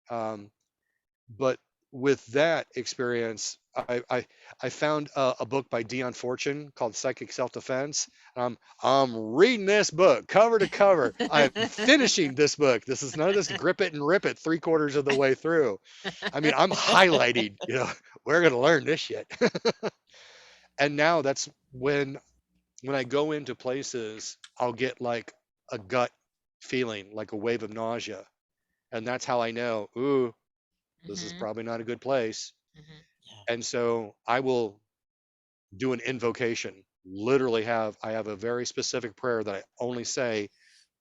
But with that experience, I found a book by Dion Fortune called Psychic Self-Defense. I'm reading this book cover to cover. I'm finishing this book. This is none of this grip it and rip it 3/4 of the way through. I mean, I'm highlighting, we're going to learn this shit. And now that's when I go into places, I'll get like a gut feeling, like a wave of nausea. And that's how I know, ooh, this is probably not a good place. And so I will do an invocation. Literally I have a very specific prayer that I only say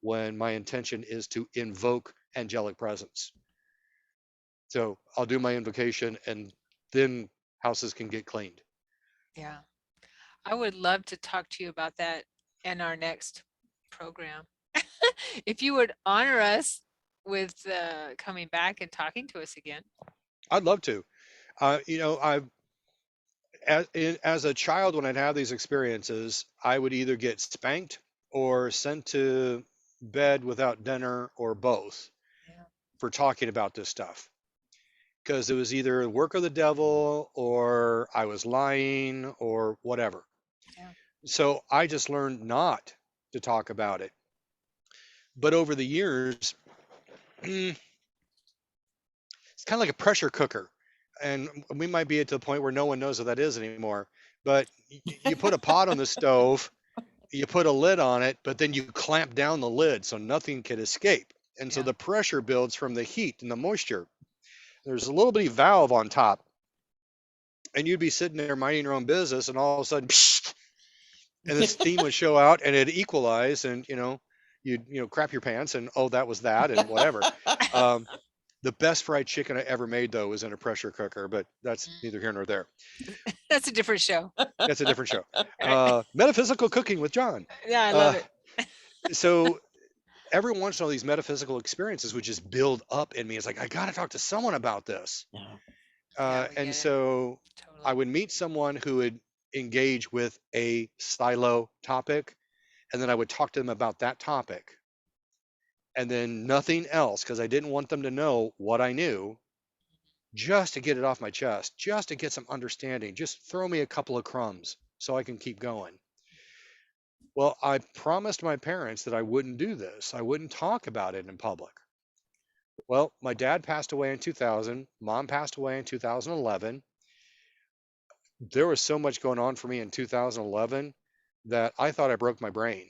when my intention is to invoke angelic presence. So I'll do my invocation and then houses can get cleaned. Yeah. I would love to talk to you about that in our next program. If you would honor us with coming back and talking to us again. I'd love to. You know, as a child, when I'd have these experiences, I would either get spanked or sent to bed without dinner or both Yeah. for talking about this stuff. Because it was either the work of the devil or I was lying or whatever. Yeah. So I just learned not to talk about it. But over the years, it's kind of like a pressure cooker. And we might be at the point where no one knows what that is anymore. But you put a pot on the stove, you put a lid on it, but then you clamp down the lid so nothing can escape. And so Yeah. the pressure builds from the heat and the moisture. There's a little bitty valve on top. And you'd be sitting there minding your own business, and all of a sudden, and the steam would show out, and it'd equalize, and you'd crap your pants, and oh, that was that, and whatever. The best fried chicken I ever made, though, was in a pressure cooker, but that's neither here nor there. That's a different show. That's a different show. Metaphysical Cooking with John. Yeah, I love it. So every once in a while, these metaphysical experiences would just build up in me. It's like, I got to talk to someone about this. Yeah. Yeah, we And get it. so Totally. I would meet someone who would engage with a silo topic, and then I would talk to them about that topic. And then nothing else, because I didn't want them to know what I knew, just to get it off my chest, just to get some understanding. Just throw me a couple of crumbs so I can keep going. Well, I promised my parents that I wouldn't do this. I wouldn't talk about it in public. Well, my dad passed away in 2000. Mom passed away in 2011. There was so much going on for me in 2011 that I thought I broke my brain.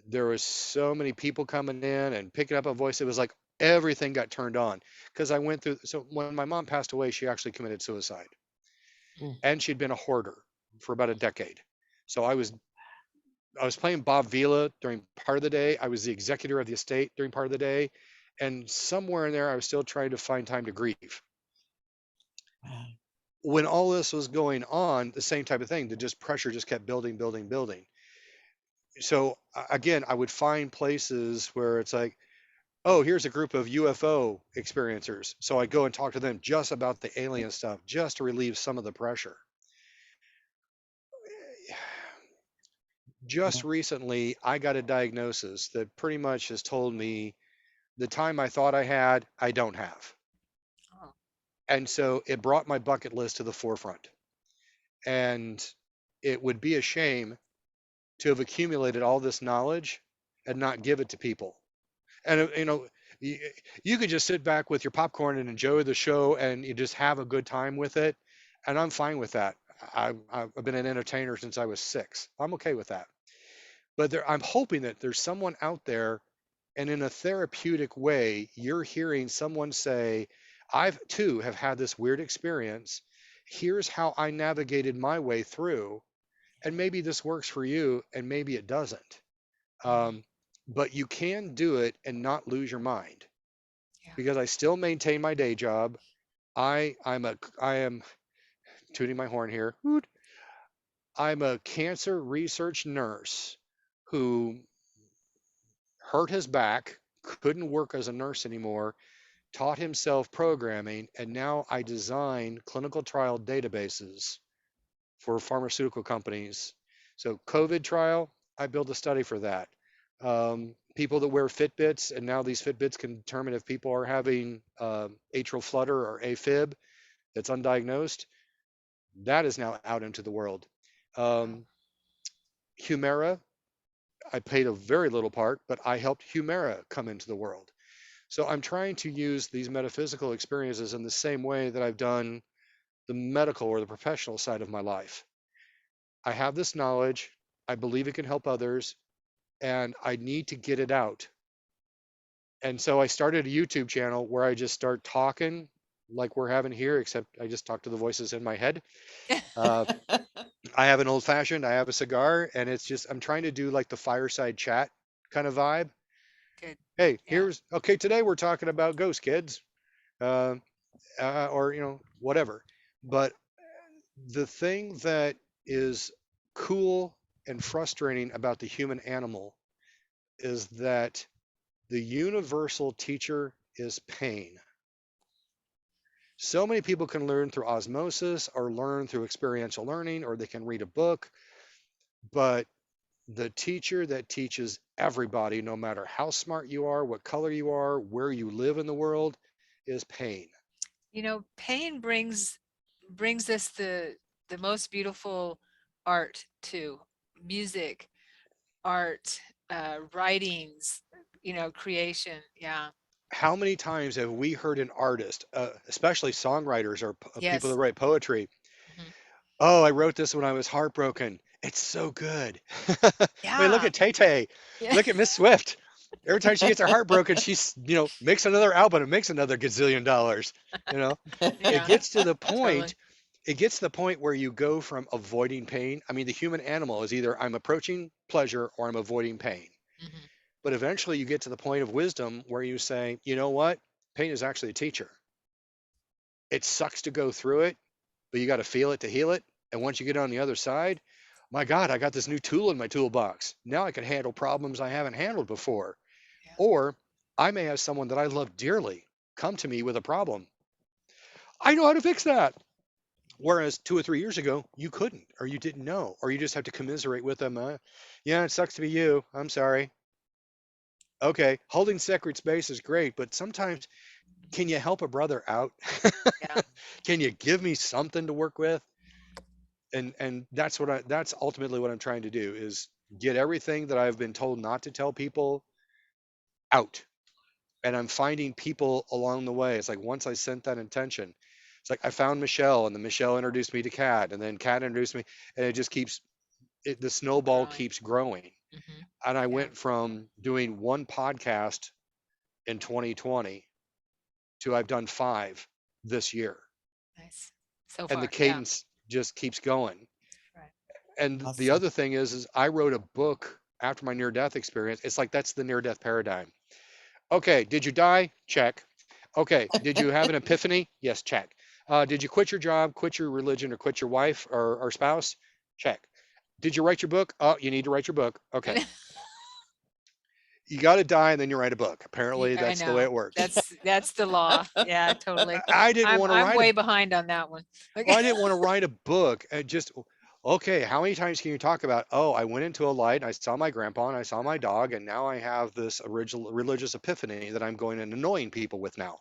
There was so many people coming in and picking up a voice. It was like everything got turned on because I went through. So when my mom passed away, she actually committed suicide, and she'd been a hoarder for about a decade. So I was playing Bob Vila during part of the day. I was the executor of the estate during part of the day, and somewhere in there, I was still trying to find time to grieve. When all this was going on, the same type of thing, the just pressure just kept building, building, building. So again, I would find places where it's like, oh, here's a group of UFO experiencers. So I'd go and talk to them just about the alien stuff, just to relieve some of the pressure. Just recently, I got a diagnosis that pretty much has told me the time I thought I had, I don't have. Oh. And so it brought my bucket list to the forefront. And it would be a shame to have accumulated all this knowledge and not give it to people. And you could just sit back with your popcorn and enjoy the show, and you just have a good time with it. And I'm fine with that. I've been an entertainer since I was 6. I'm okay with that. But I'm hoping that there's someone out there, and in a therapeutic way, you're hearing someone say, I've too have had this weird experience. Here's how I navigated my way through. And maybe this works for you, and maybe it doesn't. But you can do it and not lose your mind. Yeah. Because I still maintain my day job. I am tooting my horn here. I'm a cancer research nurse who hurt his back, couldn't work as a nurse anymore, taught himself programming, and now I design clinical trial databases for pharmaceutical companies. So COVID trial, I built a study for that. People that wear Fitbits, and now these Fitbits can determine if people are having atrial flutter or AFib that's undiagnosed. That is now out into the world. Humira, I played a very little part, but I helped Humira come into the world. So I'm trying to use these metaphysical experiences in the same way that I've done the medical or the professional side of my life. I have this knowledge. I believe it can help others, and I need to get it out. And so I started a YouTube channel where I just start talking like we're having here, except I just talk to the voices in my head. I have an old fashioned, I have a cigar, and it's just, I'm trying to do like the fireside chat kind of vibe. Good. Hey, Yeah. okay, today we're talking about ghost kids, uh, or, whatever. But the thing that is cool and frustrating about the human animal is that the universal teacher is pain. So many people can learn through osmosis or learn through experiential learning, or they can read a book, but the teacher that teaches everybody, no matter how smart you are, what color you are, where you live in the world, is pain. Pain brings us the most beautiful art too. Music, art, writings, creation. Yeah. How many times have we heard an artist, especially songwriters or people that Yes. write poetry? Mhm. Oh, I wrote this when I was heartbroken. It's so good. I mean, look Yeah. at Tay Tay. Yeah. Look at Miss Swift. Every time she gets her heart broken, she's, makes another album and makes another gazillion dollars. You know, it Yeah. gets to the Totally. point, it gets to the point where you go from avoiding pain. I mean, the human animal is either I'm approaching pleasure or I'm avoiding pain. Hmm. But eventually you get to the point of wisdom where you say, you know what? Pain is actually a teacher. It sucks to go through it, but you got to feel it to heal it. And once you get on the other side, my God, I got this new tool in my toolbox. Now I can handle problems I haven't handled before. Yeah. Or I may have someone that I love dearly come to me with a problem. I know how to fix that. Whereas 2 or 3 years ago, you couldn't, or you didn't know, or you just have to commiserate with them. Yeah, it sucks to be you. I'm sorry. Okay, holding sacred space is great, but sometimes can you help a brother out? Yeah. Can you give me something to work with? And that's ultimately what I'm trying to do is get everything that I've been told not to tell people out. And I'm finding people along the way. It's like once I sent that intention, it's like I found Michelle, and then Michelle introduced me to Kat, and then Kat introduced me, and it just keeps the snowball Growing. keeps growing. Hmm. And I Yeah. went from doing one podcast in 2020 to I've done 5 this year. Nice. So And the far. Yeah. cadence just keeps going. Right. And the Awesome. other thing is I wrote a book after my near death experience. It's like that's the near death paradigm. Okay, did you die? Check. Okay, did you have an epiphany? Yes, check. Did you quit your job, quit your religion, or quit your wife or spouse? Check. Did you write your book? Oh, you need to write your book. Okay. You got to die and then you write a book. Apparently, I that's the way know. it works. That's the law. Yeah, totally. I didn't I'm want to I'm write a way behind on that one. Well, Okay. I didn't want to write a book. Just okay. How many times can you talk about? Oh, I went into a light and I saw my grandpa and I saw my dog, and now I have this original religious epiphany that I'm going and annoying people with now.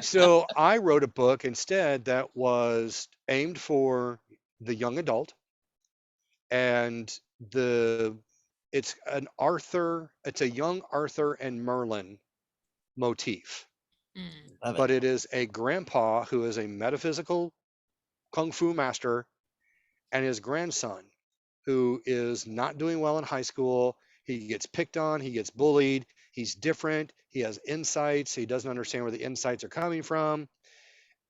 So I wrote a book instead that was aimed for the young adult, and the it's a young Arthur and Merlin motif, Mm, Love it. but it is a grandpa who is a metaphysical kung fu master and his grandson who is not doing well in high school. He gets picked on, he gets bullied, he's different, he has insights, he doesn't understand where the insights are coming from,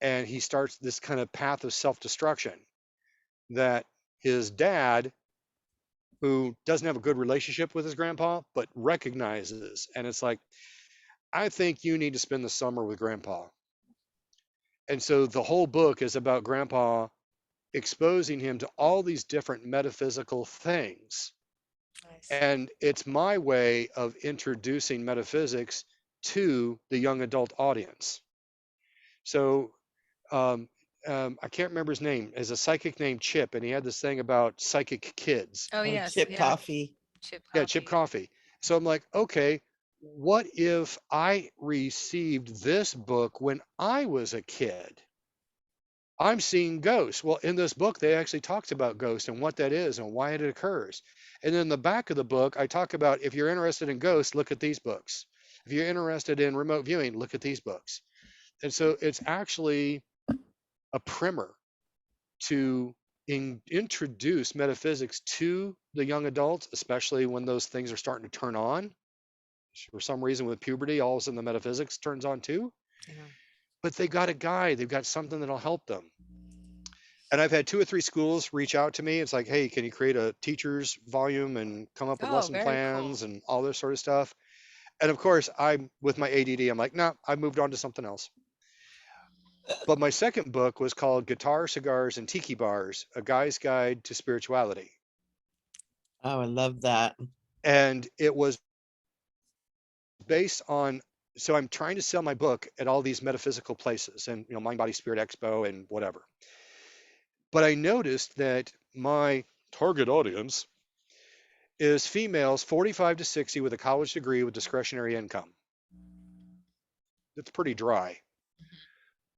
and he starts this kind of path of self-destruction that his dad, who doesn't have a good relationship with his grandpa, but recognizes. And it's like, I think you need to spend the summer with grandpa. And so the whole book is about grandpa exposing him to all these different metaphysical things. nice. And it's my way of introducing metaphysics to the young adult audience. So um, I can't remember his name. Is a psychic named Chip, and he had this thing about psychic kids. Oh, Oh, yes. chip Yeah. coffee. Chip Yeah, Chip coffee. Yeah. Coffee. So I'm like, okay, what if I received this book when I was a kid? I'm seeing ghosts. Well, in this book, they actually talked about ghosts and what that is and why it occurs. And in the back of the book, I talk about if you're interested in ghosts, look at these books. If you're interested in remote viewing, look at these books. And so it's actually a primer to introduce metaphysics to the young adults, especially when those things are starting to turn on. For some reason, with puberty, all of a sudden the metaphysics turns on too. Yeah. But they got a guide, they've got something that'll help them. And I've had 2 or 3 schools reach out to me. It's like, hey, can you create a teacher's volume and come up with Oh, lesson very cool. plans and all this sort of stuff? And of course, I'm with my ADD, I'm like, no, I moved on to something else. But my second book was called Guitar, Cigars, and Tiki Bars, A Guy's Guide to Spirituality. Oh, I love that. And it was based on, so I'm trying to sell my book at all these metaphysical places and, Mind, Body, Spirit Expo and whatever. But I noticed that my target audience is females 45 to 60 with a college degree with discretionary income. It's pretty dry.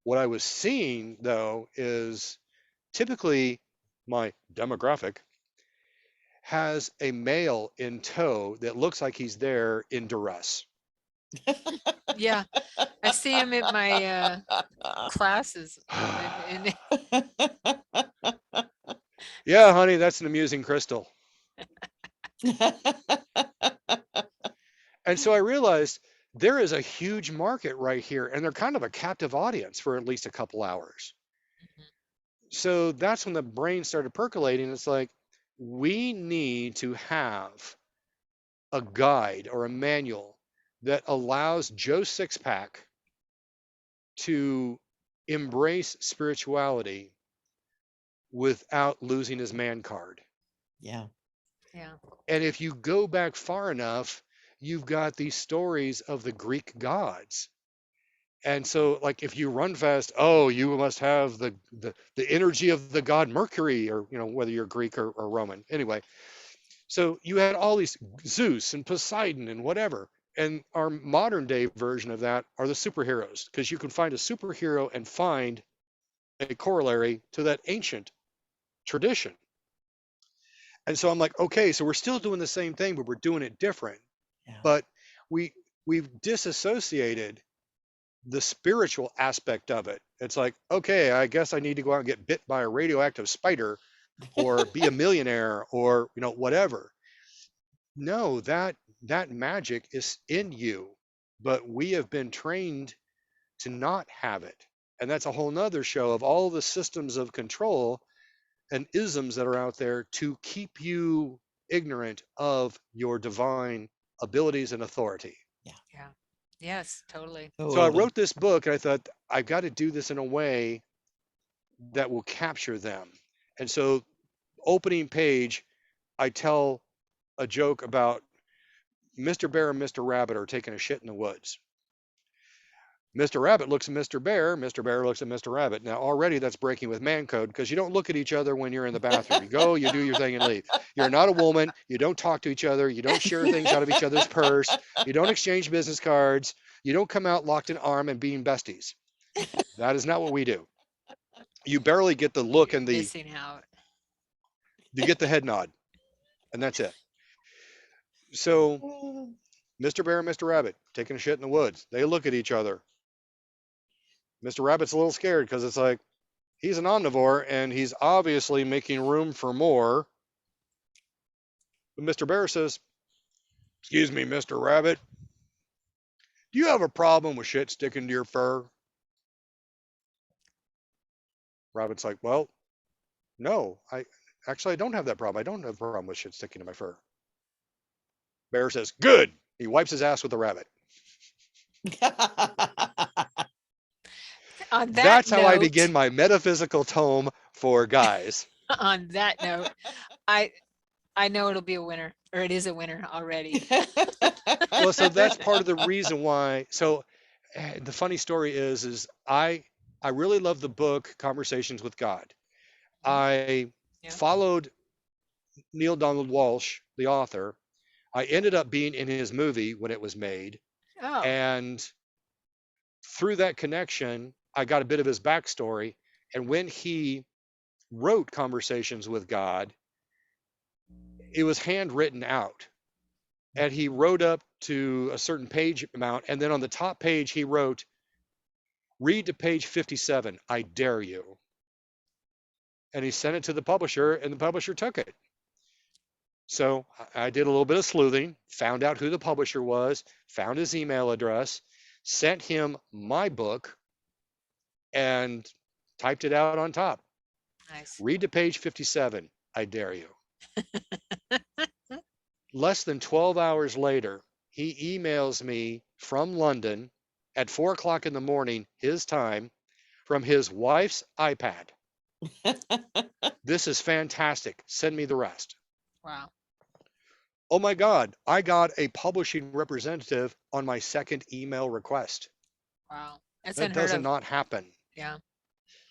What I was seeing, though, is typically my demographic has a male in tow that looks like he's there in duress. Yeah, I see him at my classes. And Yeah, honey, that's an amusing crystal. And so I realized there is a huge market right here, and they're kind of a captive audience for at least a couple hours. So that's when the brain started percolating. It's like, we need to have a guide or a manual that allows Joe Sixpack to embrace spirituality without losing his man card. Yeah. yeah, And if you go back far enough, you've got these stories of the Greek gods. And so, like, if you run fast, oh, you must have the energy of the god Mercury, or whether you're Greek or Roman. Anyway, so you had all these Zeus and Poseidon and whatever. And our modern day version of that are the superheroes, because you can find a superhero and find a corollary to that ancient tradition. And so I'm like, okay, so we're still doing the same thing, but we're doing it different. Yeah. But we've disassociated the spiritual aspect of it. It's like, okay, I guess I need to go out and get bit by a radioactive spider or be a millionaire or whatever. No, that magic is in you, but we have been trained to not have it. And that's a whole nother show of all the systems of control and isms that are out there to keep you ignorant of your divine abilities and authority. yeah, yes, totally. So I wrote this book, and I thought, I've got to do this in a way that will capture them. And so, opening page, I tell a joke about Mr. Bear and Mr. Rabbit are taking a shit in the woods. Mr. Rabbit looks at Mr. Bear looks at Mr. Rabbit. Now, already that's breaking with man code, because you don't look at each other when you're in the bathroom. You go, you do your thing, and leave. You're not a woman. You don't talk to each other. You don't share things out of each other's purse. You don't exchange business cards. You don't come out locked in arm and being besties. That is not what we do. You barely get the look and the missing out. You get the head nod, and that's it. So Mr. Bear and Mr. Rabbit taking a shit in the woods. They look at each other. Mr. Rabbit's a little scared, because it's like, he's an omnivore and he's obviously making room for more. But Mr. Bear says, excuse me, Mr. Rabbit, do you have a problem with shit sticking to your fur? Rabbit's like, well, no, I don't have that problem. I don't have a problem with shit sticking to my fur. Bear says, good. He wipes his ass with the rabbit. That's how I begin my metaphysical tome for guys. On that note, I know it'll be a winner, or it is a winner already. Well, so that's part of the reason why. So the funny story is I really love the book Conversations with God. I followed Neil Donald Walsh, the author. I ended up being in his movie when it was made. Oh. And through that connection, I got a bit of his backstory. And when he wrote Conversations with God, it was handwritten out. And he wrote up to a certain page amount. And then on the top page, he wrote, read to page 57, I dare you. And he sent it to the publisher, and the publisher took it. So I did a little bit of sleuthing, found out who the publisher was, found his email address, sent him my book, and typed it out on top. Nice. Read to page 57. I dare you. Less than 12 hours later, he emails me from London at 4 o'clock in the morning, his time, from his wife's iPad. This is fantastic. Send me the rest. Wow. Oh my God, I got a publishing representative on my second email request. Wow. That's That unheard does of. not happen. Yeah.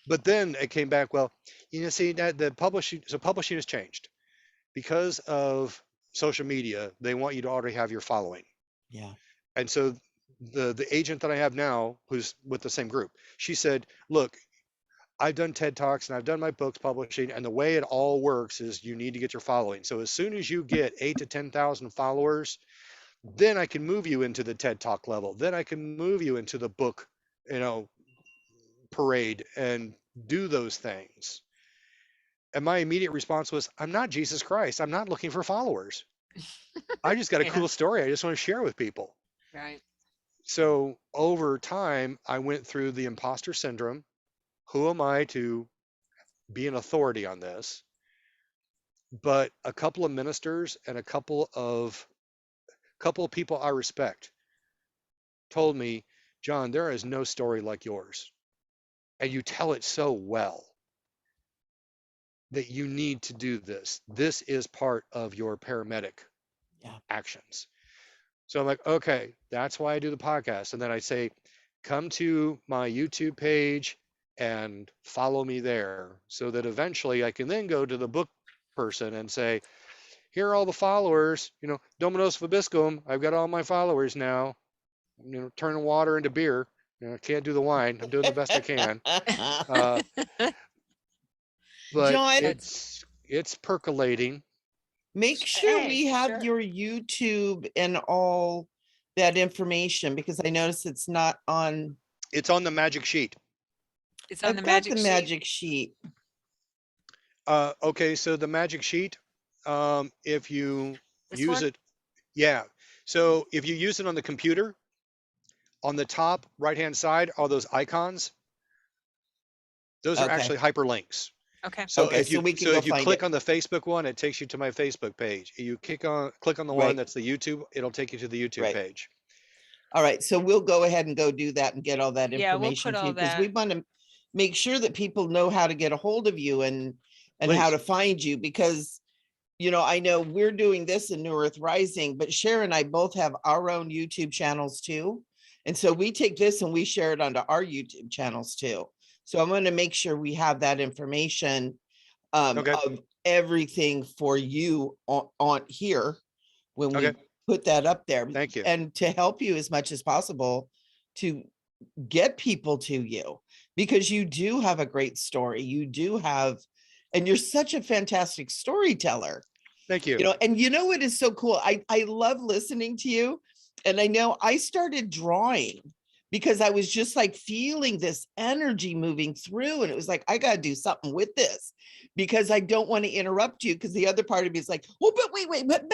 But then it came back, well, see that the publishing has changed because of social media. They want you to already have your following. Yeah. And so the agent that I have now, who's with the same group, she said, look, I've done TED Talks and I've done my books publishing, and the way it all works is you need to get your following. So as soon as you get 8 to 10,000 followers, then I can move you into the TED Talk level. Then I can move you into the book, parade and do those things. And my immediate response was, I'm not Jesus Christ. I'm not looking for followers. I just got a Yeah. cool story I just want to share with people. Right. So over time, I went through the imposter syndrome. Who am I to be an authority on this? But a couple of ministers and a couple of people I respect told me, John, there is no story like yours. And you tell it so well that you need to do this. This is part of your paramedic actions. So I'm like, okay, that's why I do the podcast. And then I say, come to my YouTube page and follow me there, so that eventually I can then go to the book person and say, here are all the followers, Dominos Vobiscum. I've got all my followers now. Turning water into beer. I can't do the wine. I'm doing the best I can. But John, it's percolating. make sure we have sure. your YouTube and all that information, because I noticed it's not on. It's on the magic sheet. It's on I've the got magic the sheet. magic sheet. Okay, so the magic sheet, if you This use one? it, yeah. So if you use it on the computer, on the top right-hand side are those icons. Those are Okay. actually hyperlinks. Okay. So Okay, if you so we can go if you find click it. on the Facebook one, it takes you to my Facebook page. You click on the Right. one that's the YouTube, it'll take you to the YouTube Right. page. All right, so we'll go ahead and go do that and get all that Yeah, we'll information put to you, all because we that. want to make sure that people know how to get a hold of you and how Please. to find you, because I know we're doing this in New Earth Rising, but Sharon and I both have our own YouTube channels too. And so we take this and we share it onto our YouTube channels too. So I'm going to make sure we have that information Okay. of everything for you on here when we Okay. put that up there. Thank you. And to help you as much as possible to get people to you, because you do have a great story. You do have, and you're such a fantastic storyteller. Thank you. And what is so cool? I love listening to you. And I know I started drawing because I was just like feeling this energy moving through. And it was like, I got to do something with this, because I don't want to interrupt you. Because the other part of me is like, oh, but wait, but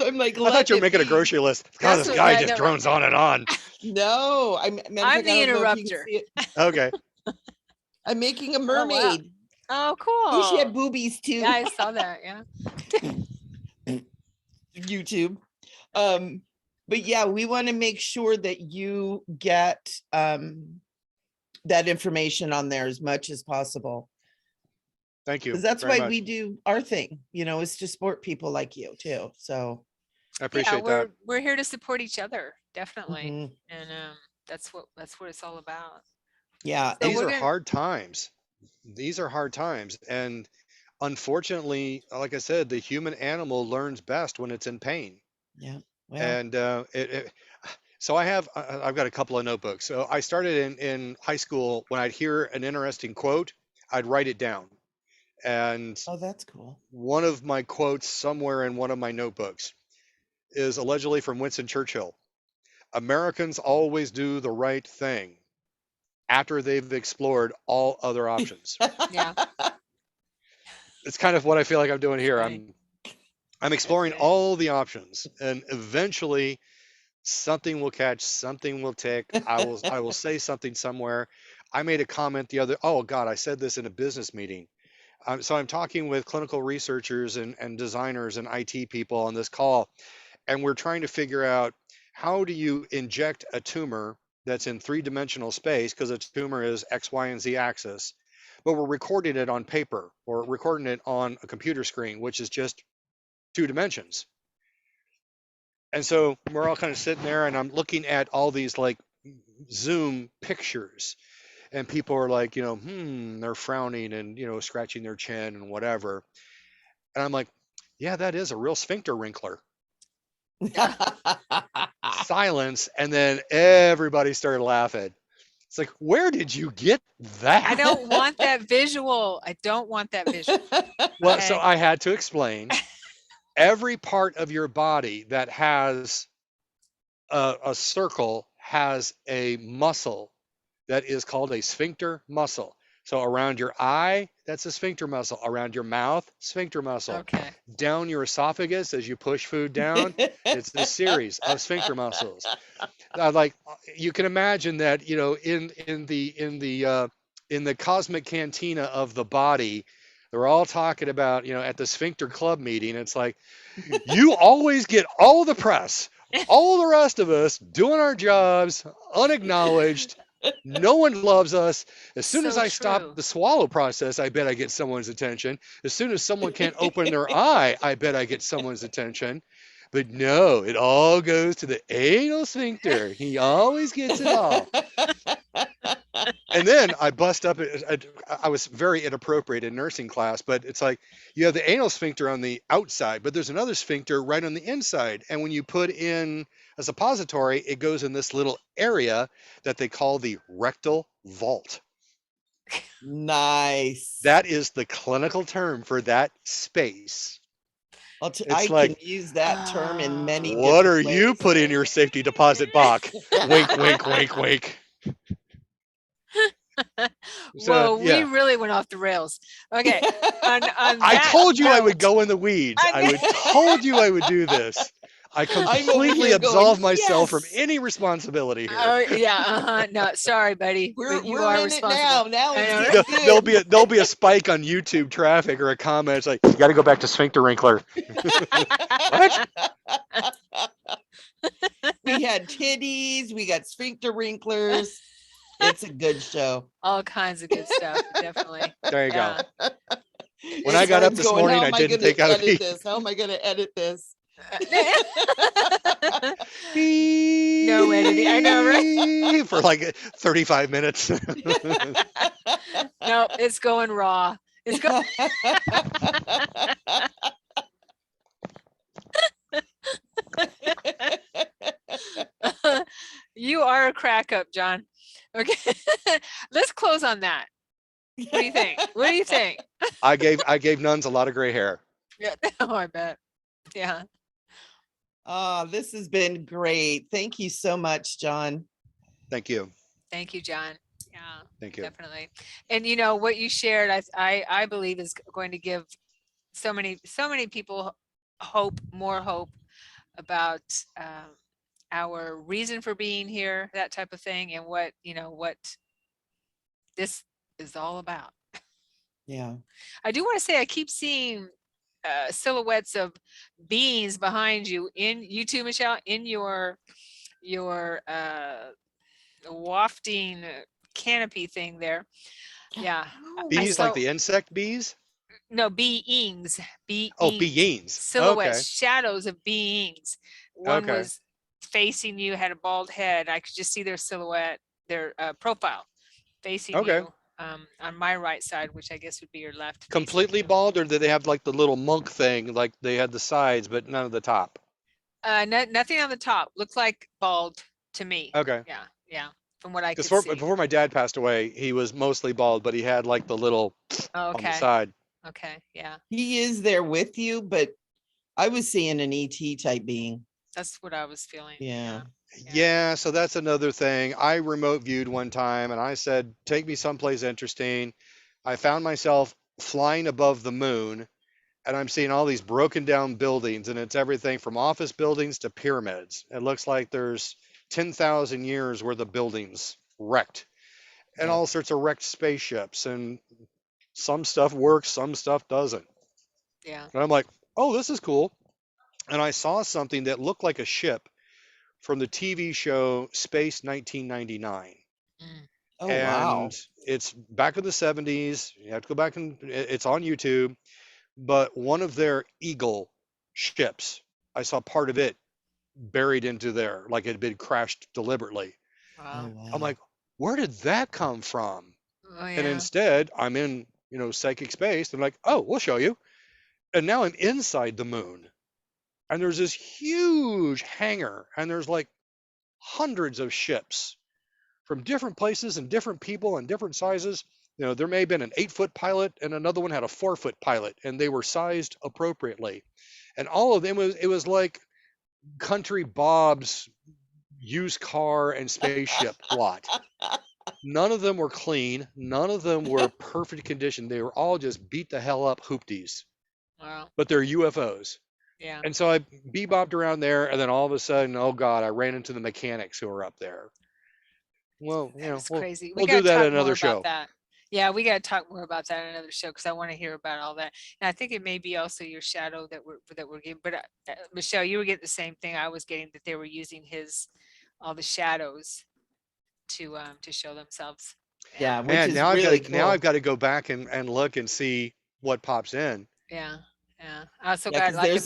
I'm like, I thought you were making a be. grocery list. God, That's this what guy I just know. drones on and on. No, I'm the interrupter. Okay. I'm making a Oh, wow. mermaid. Oh, cool. Oh, she had boobies too. Yeah, I saw that. Yeah. YouTube. But yeah, we want to make sure that you get that information on there as much as possible. Thank you. Because that's very why much. we do our thing, is to support people like you too. So I appreciate that. We're here to support each other, definitely. mhm. And that's what it's all about. Yeah. So These we're are gonna- hard times. These are hard times. And unfortunately, like I said, the human animal learns best when it's in pain. Yeah. Well, And so I've got a couple of notebooks. So I started in high school. When I'd hear an interesting quote, I'd write it down. And oh, that's cool. one of my quotes somewhere in one of my notebooks is allegedly from Winston Churchill. Americans always do the right thing after they've explored all other options. Yeah. It's kind of what I feel like I'm doing here. Right. I'm exploring right. all the options, and eventually something will catch, something will tick. I will say something somewhere. I made a comment oh God, I said this in a business meeting. So I'm talking with clinical researchers and designers and IT people on this call, and we're trying to figure out how do you inject a tumor that's in three-dimensional space, because a tumor is X, Y, and Z axis, but we're recording it on paper or recording it on a computer screen, which is just 2 dimensions. And so we're all kind of sitting there, and I'm looking at all these like Zoom pictures, and people are like, they're frowning and, scratching their chin and whatever. And I'm like, yeah, that is a real sphincter wrinkler. Silence. And then everybody started laughing. It's like, where did you get that? I don't want that visual. I don't want that visual. Well, so I had to explain. Every part of your body that has a circle has a muscle that is called a sphincter muscle. So around your eye, that's a sphincter muscle. Around your mouth, sphincter muscle. Okay. Down your esophagus as you push food down, it's a series of sphincter muscles. Like you can imagine that, in the cosmic cantina of the body, they're all talking about, at the sphincter club meeting. It's like, you always get all the press, all the rest of us doing our jobs, unacknowledged. No one loves us. As soon as I stop the swallow process, I bet I get someone's attention. As soon as someone can't open their eye, I bet I get someone's attention. But no, it all goes to the anal sphincter. He always gets it all. And then I bust up. I was very inappropriate in nursing class, but it's like you have the anal sphincter on the outside, but there's another sphincter right on the inside. And when you put in a suppository, it goes in this little area that they call the rectal vault. Nice. That is the clinical term for that space. I can use that term in many What are different you ways. put in your safety deposit box? Wink, wink, wink, wink. Whoa, we really went off the rails. Okay. I told you I would go in the weeds. I told you I would do this. I completely absolve myself from any responsibility here. Oh yeah, No, sorry, buddy. We're you are in responsible. it now. There'll be a spike on YouTube traffic or a comment. It's like, you got to go back to sphincter wrinkler. What? We had titties. We got sphincter wrinklers. It's a good show. All kinds of good stuff, definitely. There you go. When I got up this morning, I didn't think I would edit this. How am I going to edit this? No editing. I know, right? For like 35 minutes. No, it's going raw. It's going. You are a crack up, John. Okay, let's close on that. What do you think? What do you think? I gave nuns a lot of gray hair. Yeah. Oh, I bet. Yeah. This has been great. Thank you so much, John. Thank you. Thank you, John. Yeah. Thank you. Definitely. And what you shared, I believe is going to give so many people more hope about our reason for being here, that type of thing, and what this is all about. Yeah. I do want to say I keep seeing silhouettes of beings behind you you too, Michelle, in your wafting canopy thing there. Yeah. Bees, like the insect bees? No, beings. Oh, beings. Silhouettes, Okay. shadows of beings. One was facing you, had a bald head. I could just see their silhouette, their profile facing you. On my right side, which I guess would be your left. Completely bald, or did they have like the little monk thing, like they had the sides but none of the top? Nothing on the top. Looked like bald to me. Okay. Yeah. From what I could see. Before my dad passed away, he was mostly bald, but he had like the little on the side. Okay. Yeah. He is there with you, but I was seeing an ET type being. That's what I was feeling. Yeah, so that's another thing. I remote viewed one time and I said, take me someplace interesting. I found myself flying above the moon and I'm seeing all these broken down buildings, and it's everything from office buildings to pyramids. It looks like there's 10,000 years worth of buildings wrecked. and Yeah. all sorts of wrecked spaceships, and some stuff works, some stuff doesn't. Yeah. And I'm like, oh, this is cool. And I saw something that looked like a ship from the TV show Space 1999. Mm. Oh, wow. And it's back in the 70s. You have to go back and it's on YouTube. But one of their Eagle ships, I saw part of it buried into there, like it had been crashed deliberately. Oh, Wow. wow. I'm like, where did that come from? Oh, And yeah. instead, I'm in, psychic space. They're like, oh, we'll show you. And now I'm inside the moon. And there's this huge hangar, and there's like hundreds of ships from different places and different people and different sizes. There may have been an 8-foot pilot, and another one had a 4-foot pilot, and they were sized appropriately. And all of them it was like Country Bob's used car and spaceship lot. None of them were clean. None of them were perfect condition. They were all just beat the hell up hoopties. Wow. But they're UFOs. Yeah. And so I bebopped around there, and then all of a sudden, oh God, I ran into the mechanics who were up there. Well, That's we'll, crazy. we'll gotta do that talk in another more show. about that. Yeah, we got to talk more about that in another show because I want to hear about all that. And I think it may be also your shadow that we're getting. But Michelle, you were getting the same thing I was getting, that they were using all the shadows to show themselves. Yeah, which Man, is now really now I've cool. got to go back and look and see what pops in. Yeah. Yeah. I also Yeah, got 'cause like there's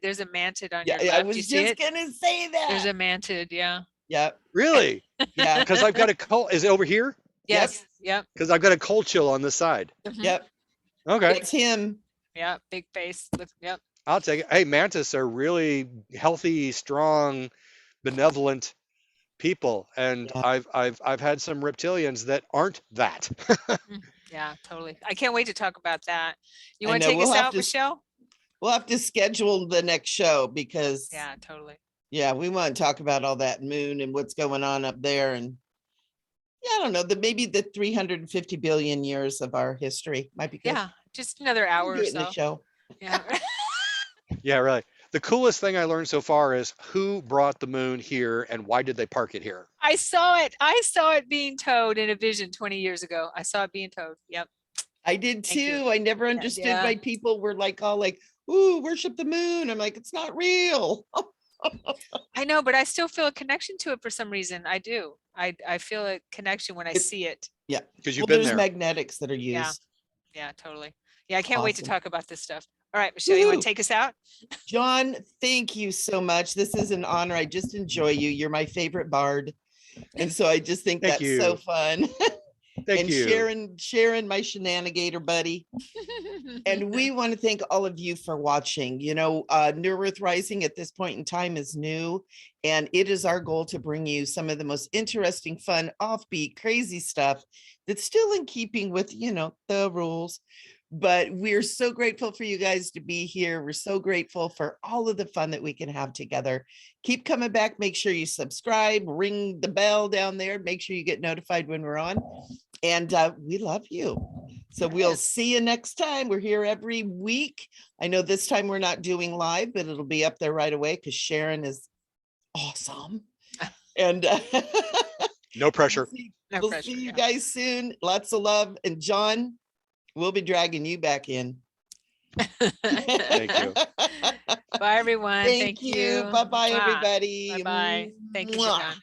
there's a mantid on Yeah, your I left. You was see just it? gonna say There's that. a mantid. Yeah. Yep. Really? Yeah. Because I've got a cold. Is it over here? Yes. Yep. Because I've got a cold chill on this side. Mhm. Yep. Okay, It's him. Yeah. Big face. Yep. I'll take it. Hey, mantis are really healthy, strong, benevolent people, and Yeah. I've had some reptilians that aren't that. Yeah, totally. I can't wait to talk about that. You I want to know, take we'll us have out, to- Michelle? We'll have to schedule the next show because Yeah, totally. yeah, we want to talk about all that moon and what's going on up there. And yeah, I don't know, maybe the 350 billion years of our history might be good. Yeah, just another We can hour do or it in the so. show. Yeah. Yeah, really. The coolest thing I learned so far is who brought the moon here and why did they park it here? I saw it being towed in a vision 20 years ago. I saw it being towed. Yep. I did Thank you. too. I never understood yeah. why people were like all like, ooh, worship the moon. I'm like, it's not real. I know, but I still feel a connection to it for some reason. I do. I feel a connection when I see it. Yeah. Because Well, you've been there's there. magnetics that are Yeah. used. Yeah, totally. Yeah, I can't wait to Awesome. talk about this stuff. All right, Michelle, you want Woohoo. to take us out? John, thank you so much. This is an honor. I just enjoy you. You're my favorite bard. And so I just think Thank that's so you. fun. Thank and you. Sharon, my shenanigator buddy. And we want to thank all of you for watching. New Earth Rising at this point in time is new. And it is our goal to bring you some of the most interesting, fun, offbeat, crazy stuff that's still in keeping with, the rules. But we're so grateful for you guys to be here. We're so grateful for all of the fun that we can have together. Keep coming back. Make sure you subscribe, ring the bell down there. Make sure you get notified when we're on. And we love you. So we'll see you next time. We're here every week. I know this time we're not doing live, but it'll be up there right away because Sharon is awesome. And No pressure. No we'll pressure. see you yeah. guys soon. Lots of love. And John, we'll be dragging you back in. Thank you. Bye, everyone. Thank you. Bye-bye, Mwah. everybody. Bye-bye. Thank you, Mwah. John.